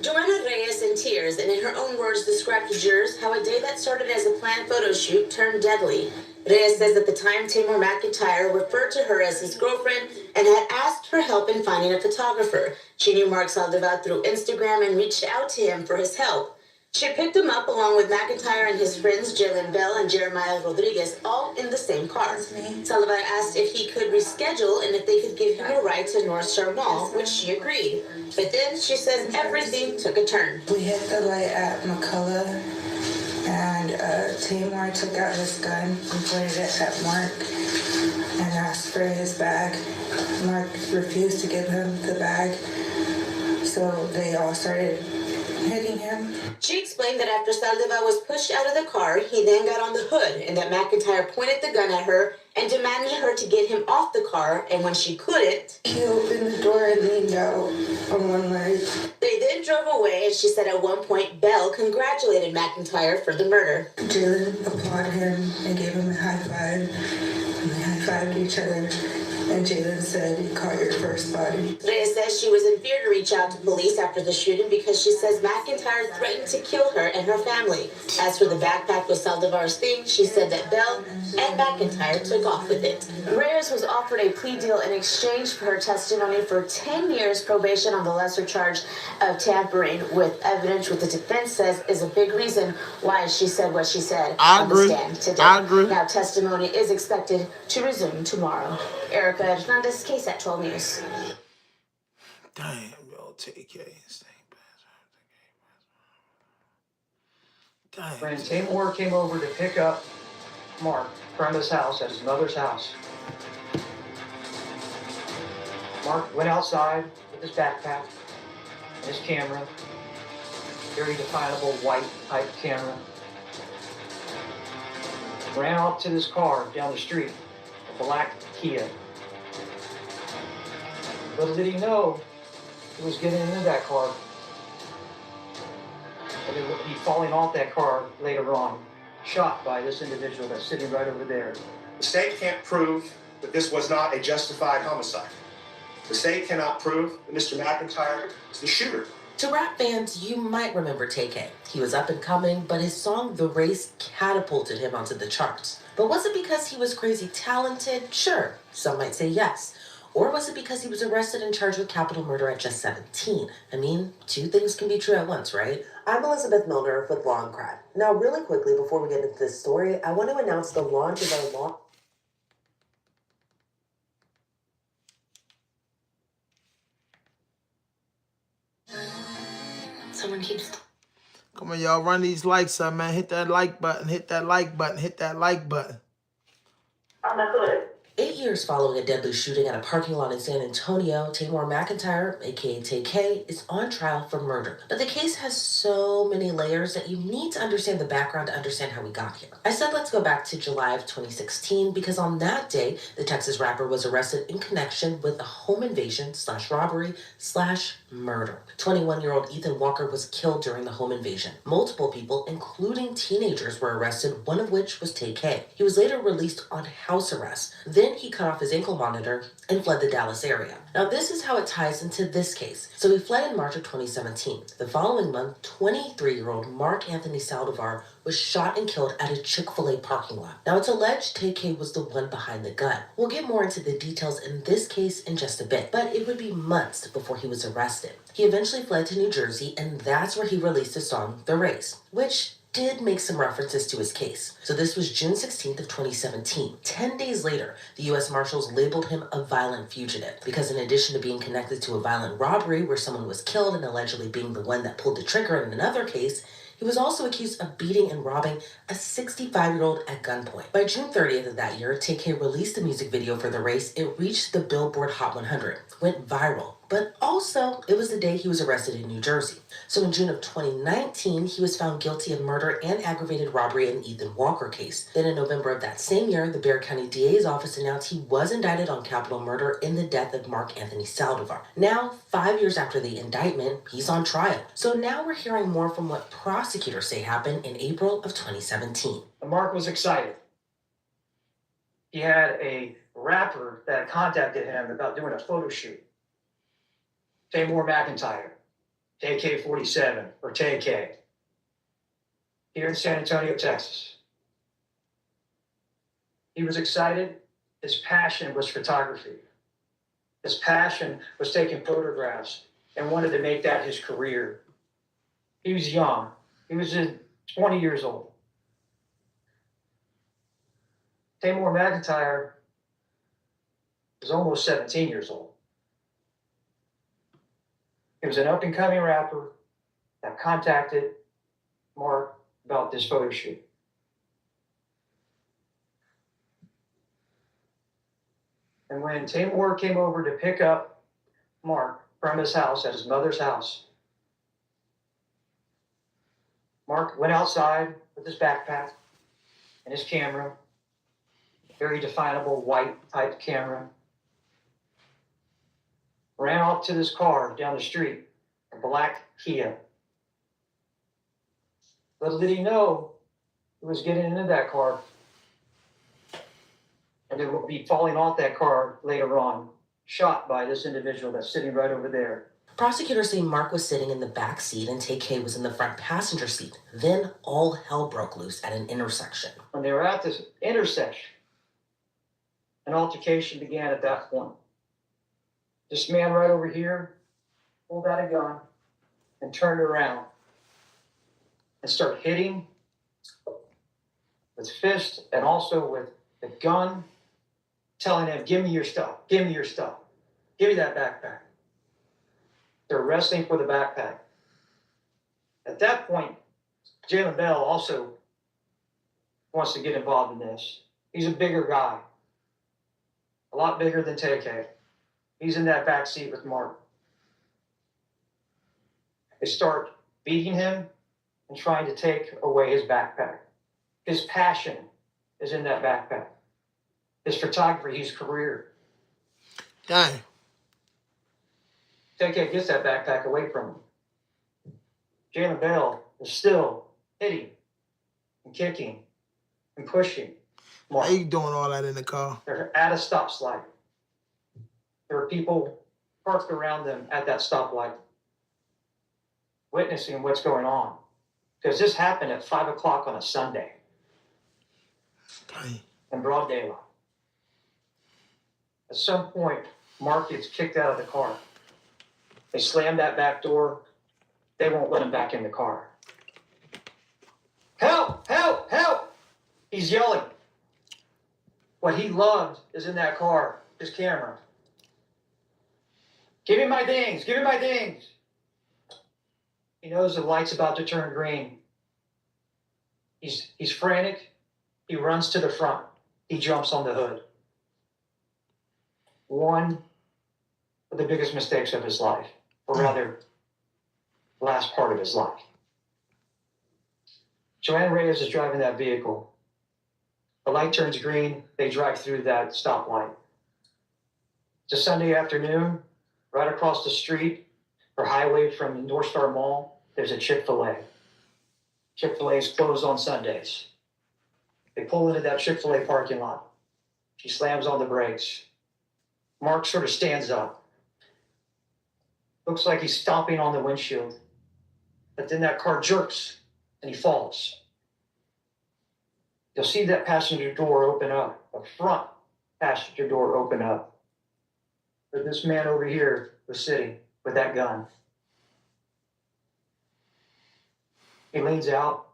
Joanna Reyes, in tears and in her own words, described to jurors how a day that started as a planned photo shoot turned deadly. Reyes says at the time Tamor McIntyre referred to her as his girlfriend and had asked for help in finding a photographer. She knew Mark Saldivar through Instagram and reached out to him for his help. She picked him up along with McIntyre and his friends Jalen Bell and Jeremiah Rodriguez, all in the same car. Saldivar asked if he could reschedule and if they could give him a ride to North Star Mall, which she agreed. But then she says everything took a turn. We hit the light at McCullough, and Tamor took out his gun and pointed it at Mark and asked for his bag. Mark refused to give him the bag, so they all started hitting him. She explained that after Saldivar was pushed out of the car, he then got on the hood and that McIntyre pointed the gun at her and demanded her to get him off the car, and when she couldn't, he opened the door and leaned out on one leg. They then drove away, and she said at one point Belle congratulated McIntyre for the murder. Jalen applauded him and gave him a high five. And they high-fived each other. And Jalen said, "You caught your first body." Reyes says she was in fear to reach out to police after the shooting because she says McIntyre threatened to kill her and her family. As for the backpack with Saldivar's thing, she said that Belle and McIntyre took off with it. Reyes was offered a plea deal in exchange for her testimony for 10 years probation on the lesser charge of tampering with evidence, which the defense says is a big reason why she said what she said on the stand today. I agree. Now, testimony is expected to resume tomorrow. Erica Hernandez, KSAT 12 News. Damn, yo, TK. Damn. When Tamor came over to pick up Mark from his house at his mother's house, Mark went outside with his backpack and his camera, very definable white type camera, ran off to this car down the street, a black Kia. Little did he know he was getting into that car, and he would be falling off that car later on, shot by this individual that's sitting right over there. The state can't prove that this was not a justified homicide. The state cannot prove that Mr. McIntyre is the shooter. To rap fans, you might remember TAY K. He was up and coming, but his song The Race catapulted him onto the charts. But was it because he was crazy talented? Sure, some might say yes. Or was it because he was arrested and charged with capital murder at just 17? I mean, two things can be true at once, right? I'm Elizabeth Milner with Law and Crime. Now, really quickly, before we get into this story, I want to announce the launch of our law... Someone keeps... Come on, y'all, run these likes up, man. Hit that like button, hit that like button, hit that like button. I'm not good. 8 years following a deadly shooting at a parking lot in San Antonio, Tamor McIntyre, aka TAY K, is on trial for murder. But the case has so many layers that you need to understand the background to understand how we got here. I said let's go back to July of 2016 because on that day, the Texas rapper was arrested in connection with a home invasion / robbery / murder. 21-year-old Ethan Walker was killed during the home invasion. Multiple people, including teenagers, were arrested, one of which was TAY K. He was later released on house arrest. Then he cut off his ankle monitor and fled the Dallas area. Now this is how it ties into this case. So he fled in March of 2017. The following month, 23-year-old Mark Anthony Saldivar was shot and killed at a Chick-fil-A parking lot. Now it's alleged TAY K was the one behind the gun. We'll get more into the details in this case in just a bit, but it would be months before he was arrested. He eventually fled to New Jersey, and that's where he released his song, The Race, which did make some references to his case. So this was June 16th of 2017. 10 days later, the U.S. Marshals labeled him a violent fugitive because in addition to being connected to a violent robbery where someone was killed and allegedly being the one that pulled the trigger in another case, he was also accused of beating and robbing a 65-year-old at gunpoint. By June 30th of that year, TAY K released the music video for The Race. It reached the Billboard Hot 100, went viral. But also, it was the day he was arrested in New Jersey. So in June of 2019, he was found guilty of murder and aggravated robbery in Ethan Walker case. Then in November of that same year, the Bexar County DA's office announced he was indicted on capital murder in the death of Mark Anthony Saldivar. Now, 5 years after the indictment, he's on trial. So now we're hearing more from what prosecutors say happened in April of 2017. Mark was excited. He had a rapper that contacted him about doing a photo shoot. Tamor McIntyre, AK-47, or TAY K, here in San Antonio, Texas. He was excited. His passion was photography. His passion was taking photographs and wanted to make that his career. He was young. He was 20 years old. Tamor McIntyre was almost 17 years old. He was an up-and-coming rapper that contacted Mark about this photo shoot. And when Tamor came over to pick up Mark from his house, at his mother's house, Mark went outside with his backpack and his camera, very definable white type camera, ran off to this car down the street, a black Kia. Little did he know he was getting into that car. And it would be falling off that car later on, shot by this individual that's sitting right over there. Prosecutors say Mark was sitting in the back seat and Tay K was in the front passenger seat. Then all hell broke loose at an intersection. When they were at this intersection, an altercation began at that point. This man right over here pulled out a gun and turned around and started hitting with fist and also with the gun, telling him, give me your stuff, give me your stuff, give me that backpack. They're wrestling for the backpack. At that point, Jalen Bell also wants to get involved in this. He's a bigger guy, a lot bigger than Tay K. He's in that back seat with Mark. They start beating him and trying to take away his backpack. His passion is in that backpack. His photography, his career. Dang. Tay K gets that backpack away from him. Jalen Bell is still hitting and kicking and pushing Mark. How you doing all that in the car? They're at a stoplight. There are people parked around them at that stoplight, witnessing what's going on. Because this happened at 5 o'clock on a Sunday. Okay. In broad daylight. At some point, Mark gets kicked out of the car. They slam that back door. They won't let him back in the car. Help! Help! Help! He's yelling. What he loved is in that car, his camera. Give me my things! Give me my things! He knows the light's about to turn green. He's frantic. He runs to the front. He jumps on the hood. One of the biggest mistakes of his life, or rather, last part of his life. Joanne Reyes is driving that vehicle. The light turns green. They drive through that stoplight. It's a Sunday afternoon. Right across the street or highway from the North Star Mall, there's a Chick-fil-A. Chick-fil-A is closed on Sundays. They pull into that Chick-fil-A parking lot. She slams on the brakes. Mark sort of stands up. Looks like he's stomping on the windshield. But then that car jerks and he falls. You'll see that passenger door open up, the front passenger door open up. But this man over here was sitting with that gun. He leans out.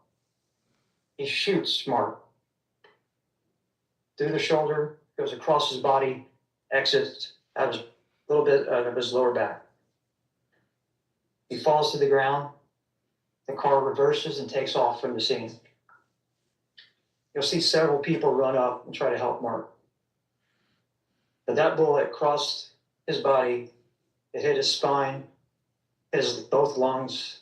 He shoots Mark. Through the shoulder, goes across his body, exits out a little bit of his lower back. He falls to the ground. The car reverses and takes off from the scene. You'll see several people run up and try to help Mark. But that bullet crossed his body. It hit his spine, his both lungs.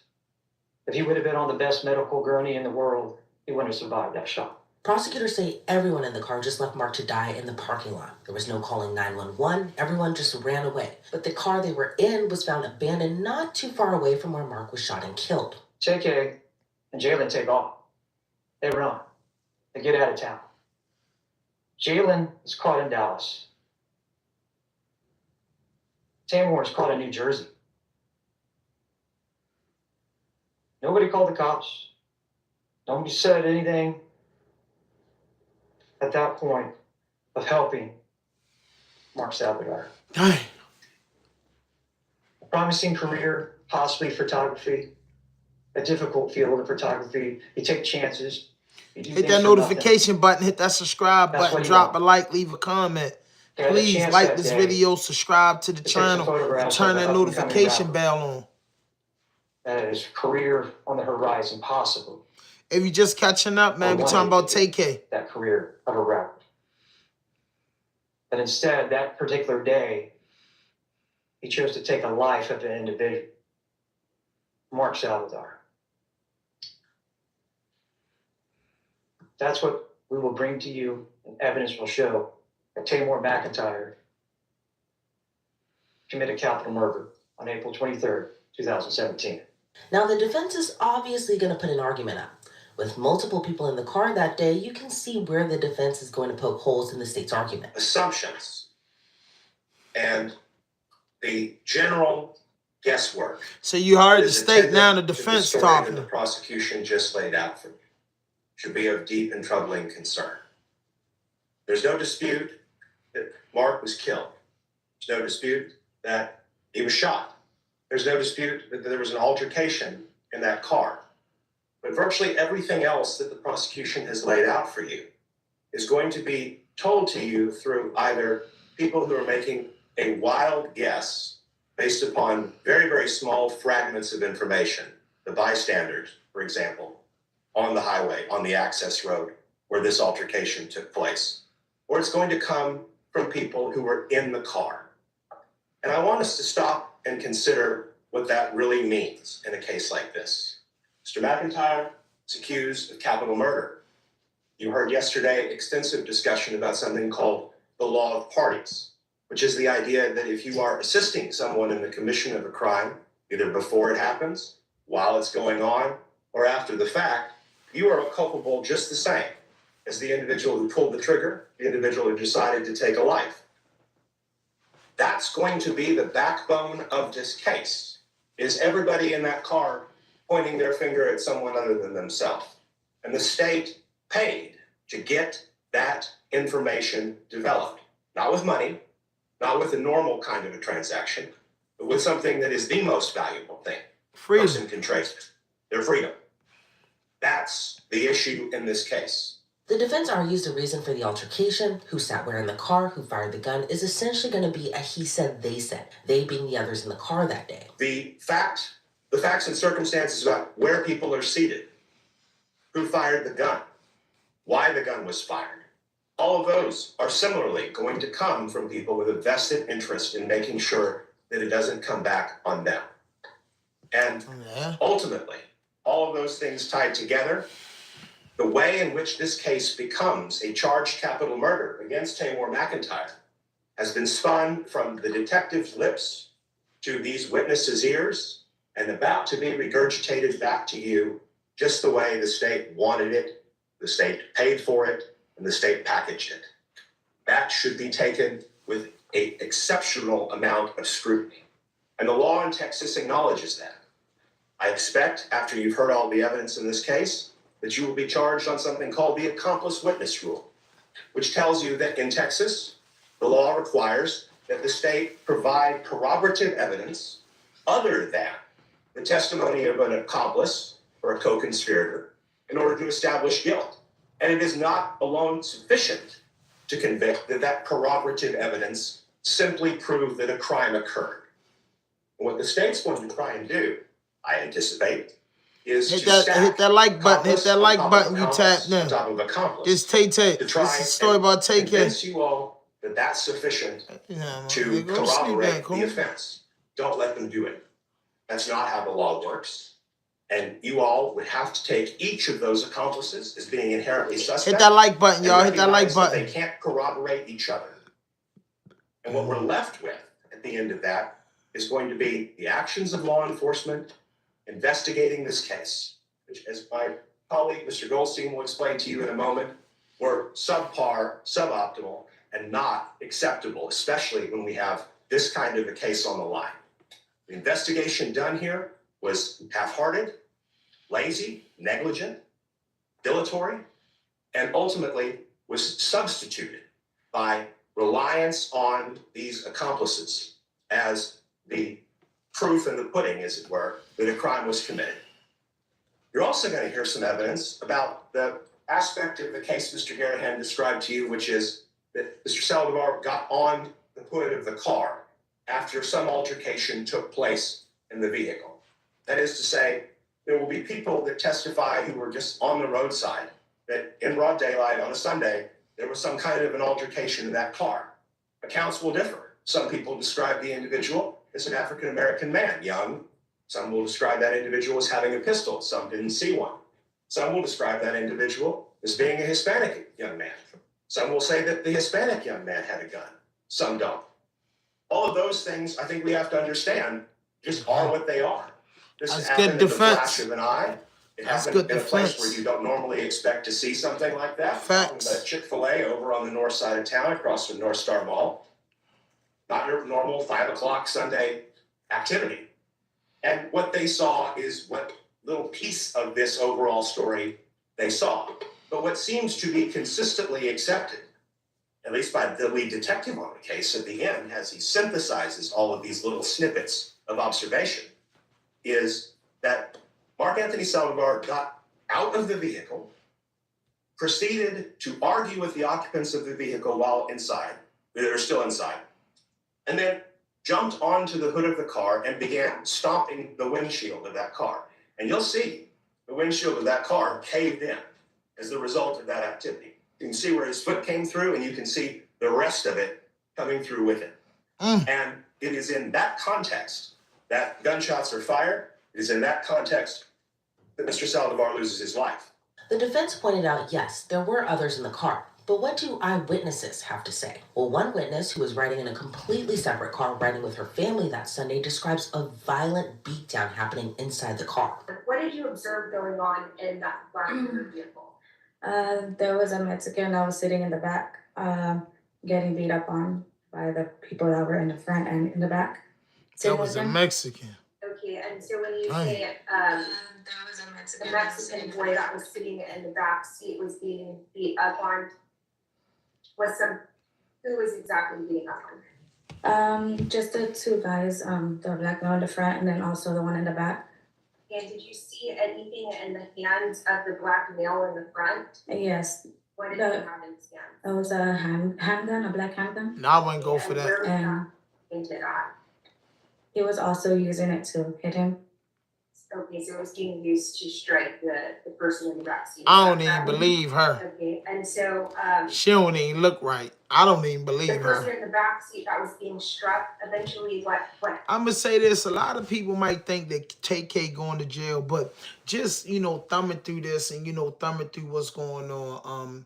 If he would have been on the best medical gurney in the world, he wouldn't have survived that shot. Prosecutors say everyone in the car just left Mark to die in the parking lot. There was no calling 911. Everyone just ran away. But the car they were in was found abandoned not too far away from where Mark was shot and killed. Tay K and Jalen take off. They run. They get out of town. Jalen is caught in Dallas. Tamor is caught in New Jersey. Nobody called the cops. Nobody said anything at that point of helping Mark Salvador. Dang. A promising career, possibly photography, a difficult field of photography. You take chances. You do Hit things that for notification button, hit that subscribe That's button, what you drop want. a like, leave a comment. Yeah, the Please chance like that this day video, subscribe to the to take some channel, and photographs turn of that the up-and-coming notification rapper. bell on. That is career on the horizon, possible. If you're just catching up, man, we talking about Tay K. That career of a rapper. But instead, that particular day, he chose to take a life of an individual, Mark Salvador. That's what we will bring to you, and evidence will show that Tamor McIntyre committed capital murder on April 23rd, 2017. Now, the defense is obviously going to put an argument up. With multiple people in the car that day, you can see where the defense is going to poke holes in the state's argument. Assumptions and the general guesswork. So you heard the is state, now the intended to defense the story talking. that the prosecution just laid out for you should be of deep and troubling concern. There's no dispute that Mark was killed. There's no dispute that he was shot. There's no dispute that there was an altercation in that car. But virtually everything else that the prosecution has laid out for you is going to be told to you through either people who are making a wild guess based upon very, very small fragments of information, the bystanders, for example, on the highway, on the access road where this altercation took place. Or it's going to come from people who were in the car. And I want us to stop and consider what that really means in a case like this. Mr. McIntyre is accused of capital murder. You heard yesterday extensive discussion about something called the law of parties, which is the idea that if you are assisting someone in the commission of a crime, either before it happens, while it's going on, or after the fact, you are culpable just the same as the individual who pulled the trigger, the individual who decided to take a life. That's going to be the backbone of this case, is everybody in that car pointing their finger at someone other than themselves. And the state paid to get that information developed, not with money, not with a normal kind of a transaction, but with something that is the most valuable thing a person can trace, their freedom. That's the issue in this case. The defense argues the reason for the altercation, who sat where in the car, who fired the gun, is essentially going to be a he said, they said, they being the others in the car that day. The facts and circumstances about where people are seated, who fired the gun, why the gun was fired, all of those are similarly going to come from people with a vested interest in making sure that it doesn't come back on them. And ultimately, all of those things tied together, the way in which this case becomes a charged capital murder against Tamor McIntyre has been spun from the detective's lips to these witnesses' ears and about to be regurgitated back to you just the way the state wanted it, the state paid for it, and the state packaged it. That should be taken with an exceptional amount of scrutiny. And the law in Texas acknowledges that. I expect, after you've heard all the evidence in this case, that you will be charged on something called the accomplice witness rule, which tells you that in Texas, the law requires that the state provide corroborative evidence other than the testimony of an accomplice or a co-conspirator in order to establish guilt. And it is not alone sufficient to convict that corroborative evidence simply prove that a crime occurred. And what the state's going to try and do, I anticipate, is hit that like button, you tap now. It's Tay Tay. This is a story about Tay K. Convince you all that that's sufficient to corroborate the offense. Don't let them do it. That's not how the law works. And you all would have to take each of those accomplices as being inherently suspect. Hit that like button, y'all. Hit that like button. They can't corroborate each other. And what we're left with at the end of that is going to be the actions of law enforcement investigating this case, which, as my colleague, Mr. Goldstein, will explain to you in a moment, were subpar, suboptimal, and not acceptable, especially when we have this kind of a case on the line. The investigation done here was half-hearted, lazy, negligent, dilatory, and ultimately was substituted by reliance on these accomplices as the proof in the pudding, as it were, that a crime was committed. You're also going to hear some evidence about the aspect of the case Mr. Garahan described to you, which is that Mr. Saldivar got on the hood of the car after some altercation took place in the vehicle. That is to say, there will be people that testify who were just on the roadside, that in broad daylight on a Sunday, there was some kind of an altercation in that car. Accounts will differ. Some people describe the individual as an African-American man, young. Some will describe that individual as having a pistol. Some didn't see one. Some will describe that individual as being a Hispanic young man. Some will say that the Hispanic young man had a gun. Some don't. All of those things, I think we have to understand, just are what they are. This That's happened good in the flash defense. of an eye. It That's happened good in a place defense. where you don't normally expect to see something like that. Facts. The Chick-fil-A over on the north side of town across from North Star Mall. Not your normal 5 o'clock Sunday activity. And what they saw is what little piece of this overall story they saw. But what seems to be consistently accepted, at least by the lead detective on the case at the end, as he synthesizes all of these little snippets of observation, is that Mark Anthony Saldivar got out of the vehicle, proceeded to argue with the occupants of the vehicle while inside, that are still inside, and then jumped onto the hood of the car and began stomping the windshield of that car. And you'll see the windshield of that car caved in as the result of that activity. You can see where his foot came through, and you can see the rest of it coming through with it. And it is in that context that gunshots are fired. It is in that context that Mr. Saldivar loses his life. The defense pointed out, yes, there were others in the car. But what do eyewitnesses have to say? Well, one witness who was riding in a completely separate car, riding with her family that Sunday, describes a violent beatdown happening inside the car. What did you observe going on in that black vehicle? There was a Mexican that was sitting in the back, getting beat up on by the people that were in the front and in the back. That was a Mexican. Okay, and so when you say the Mexican boy that was sitting in the back seat was being beat up on, who was exactly beating up on? Just the two guys, the black one in the front and then also the one in the back. And did you see anything in the hands of the black male in the front? Yes. What did he have in his hands? It was a handgun, a black handgun. No, I wouldn't go for that. Where was that pointed at? He was also using it to hit him. Okay, so it was being used to strike the person in the back seat. I don't even believe her. Okay, and so She don't even look right. I don't even believe the person her. in the back seat that was being struck, eventually what? I'm gonna say this, a lot of people might think that Tay K going to jail, but just, thumbing through this and, thumbing through what's going on,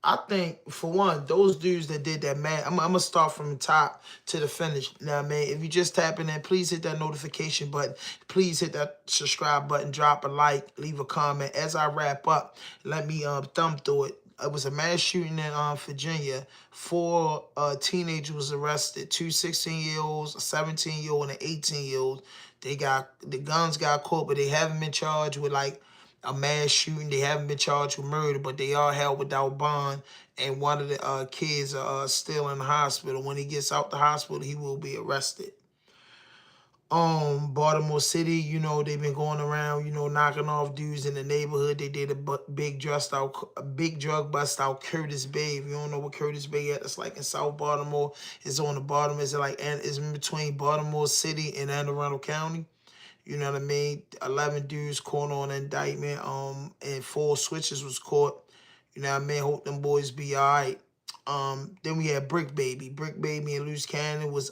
I think, for one, those dudes that did that, man, I'm gonna start from the top to the finish. Now, man, if you just tapping in, please hit that notification button. Please hit that subscribe button, drop a like, leave a comment. As I wrap up, let me thumb through it. It was a mass shooting in Virginia. 4 teenagers was arrested. 2 16-year-olds, a 17-year-old, and an 18-year-old. The guns got caught, but they haven't been charged with a mass shooting. They haven't been charged with murder, but they are held without bond. And one of the kids are still in the hospital. When he gets out the hospital, he will be arrested. Baltimore City, they've been going around, knocking off dudes in the neighborhood. They did a big drug bust out Curtis Bay. If you don't know what Curtis Bay is, it's like in South Baltimore. It's on the bottom. It's in between Baltimore City and Anne Arundel County. You know what I mean? 11 dudes caught on indictment. And 4 switches was caught. You know what I mean? Hope them boys be all right. Then we had Brick Baby. Brick Baby in Loose Cannon was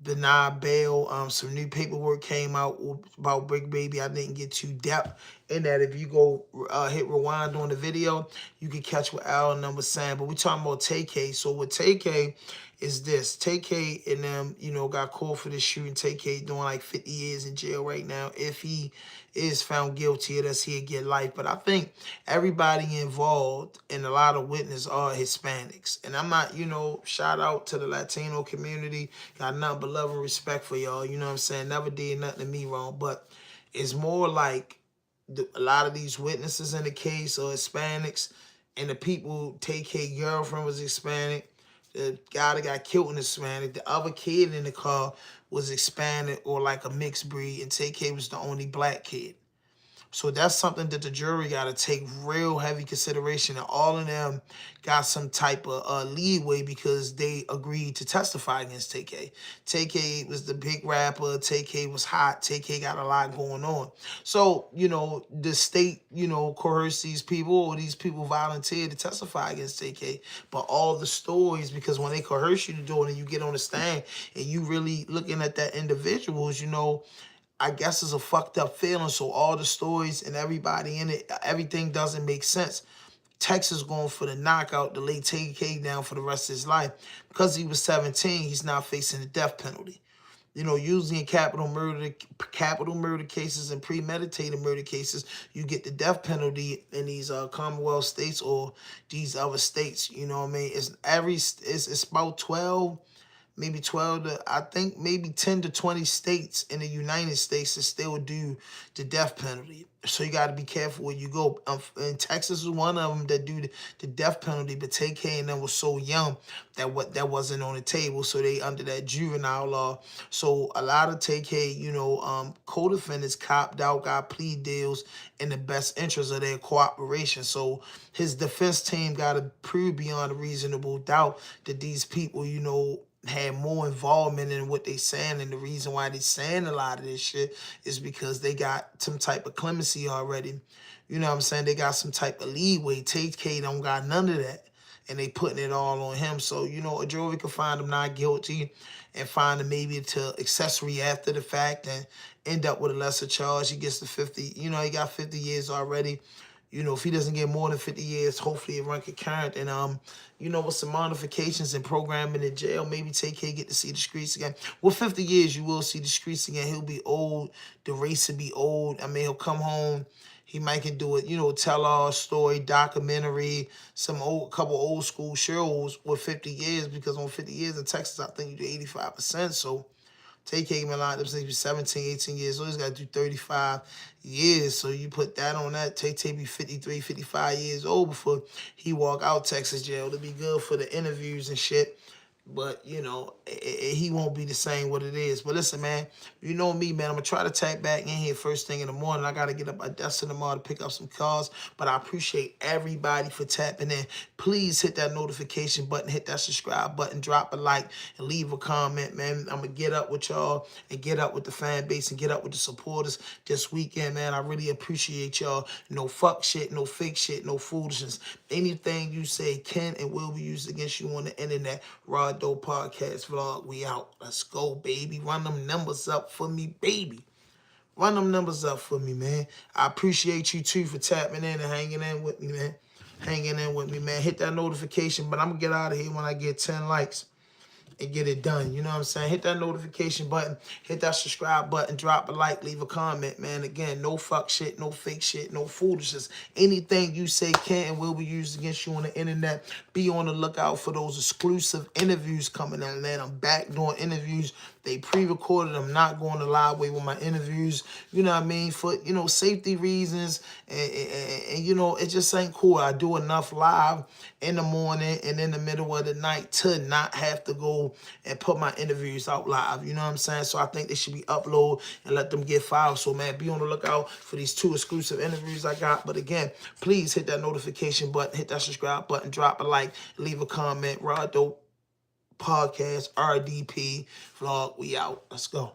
denied bail. Some new paperwork came out about Brick Baby. I didn't get too depth in that. If you go hit rewind on the video, you can catch what Al and them was saying. But we talking about Tay K. So with Tay K is this. Tay K and them, got called for this shooting. Tay K doing like 50 years in jail right now. If he is found guilty of this, he'll get life. But I think everybody involved and a lot of witnesses are Hispanics. And I'm not, shout out to the Latino community. Got nothing but love and respect for y'all. You know what I'm saying? Never did nothing to me wrong. But it's more like a lot of these witnesses in the case are Hispanics. And the people, Tay K girlfriend was Hispanic. The guy that got killed was Hispanic. The other kid in the car was Hispanic or like a mixed breed. And Tay K was the only black kid. So that's something that the jury got to take real heavy consideration. And all of them got some type of leeway because they agreed to testify against Tay K. Tay K was the big rapper. Tay K was hot. Tay K got a lot going on. So, the state, coerced these people, or these people volunteered to testify against Tay K. But all the stories, because when they coerce you to do it and you get on the stand and you really looking at that individuals, I guess it's a fucked up feeling. So all the stories and everybody in it, everything doesn't make sense. Texas going for the knockout to lay Tay K down for the rest of his life. Because he was 17, he's not facing the death penalty. You know, usually in capital murder cases and premeditated murder cases, you get the death penalty in these Commonwealth states or these other states. You know what I mean? It's about 12. Maybe 12 to, I think maybe 10 to 20 states in the United States that still do the death penalty. So you got to be careful where you go. And Texas is one of them that do the death penalty, but Tay K and them was so young that wasn't on the table. So they under that juvenile law. So a lot of Tay K, you know, co-defendants copped out, got plea deals in the best interest of their cooperation. So his defense team got to prove beyond a reasonable doubt that these people, you know, had more involvement in what they saying, and the reason why they saying a lot of this shit is because they got some type of clemency already. You know what I'm saying? They got some type of leeway. Tay K don't got none of that, and they putting it all on him. So, you know, a jury could find him not guilty and find him maybe to accessory after the fact and end up with a lesser charge. He gets the 50, you know, he got 50 years already. You know, if he doesn't get more than 50 years, hopefully it run concurrent. And, you know, with some modifications and programming in jail, maybe Tay K get to see the streets again. With 50 years, you will see the streets again. He'll be old. The race will be old. I mean, he'll come home. He might can do it, you know, tell our story, documentary, couple old school shows with 50 years, because on 50 years in Texas, I think you do 85%. So Tay K been locked up since he was 17, 18 years old. He's got to do 35 years. So you put that on that. Tay be 53, 55 years old before he walk out Texas jail. To be good for the interviews and shit. But, you know, he won't be the same what it is. But listen, man, you know me, man. I'm going to try to tap back in here first thing in the morning. I got to get up at Destin tomorrow to pick up some cars. But I appreciate everybody for tapping in. Please hit that notification button, hit that subscribe button, drop a like, and leave a comment, man. I'm going to get up with y'all and get up with the fan base and get up with the supporters this weekend, man. I really appreciate y'all. No fuck shit, no fake shit, no foolishness. Anything you say can and will be used against you on the internet. Rod Doe Podcast Vlog, we out. Let's go, baby. Run them numbers up for me, baby. Run them numbers up for me, man. I appreciate you, too, for tapping in and hanging in with me, man. Hanging in with me, man. Hit that notification, but I'm going to get out of here when I get 10 likes. And get it done. You know what I'm saying? Hit that notification button. Hit that subscribe button. Drop a like. Leave a comment, man. Again, no fuck shit, no fake shit, no foolishness. Anything you say can and will be used against you on the internet. Be on the lookout for those exclusive interviews coming out, man. I'm back doing interviews. They pre-recorded. I'm not going to live way with my interviews. You know what I mean? For, you know, safety reasons. And you know, it just ain't cool. I do enough live in the morning and in the middle of the night to not have to go and put my interviews out live. You know what I'm saying? So I think they should be uploaded and let them get filed. So, man, be on the lookout for these 2 exclusive interviews I got. But again, please hit that notification button, hit that subscribe button, drop a like, leave a comment. Rod Doe Podcast, RDP Vlog, we out. Let's go.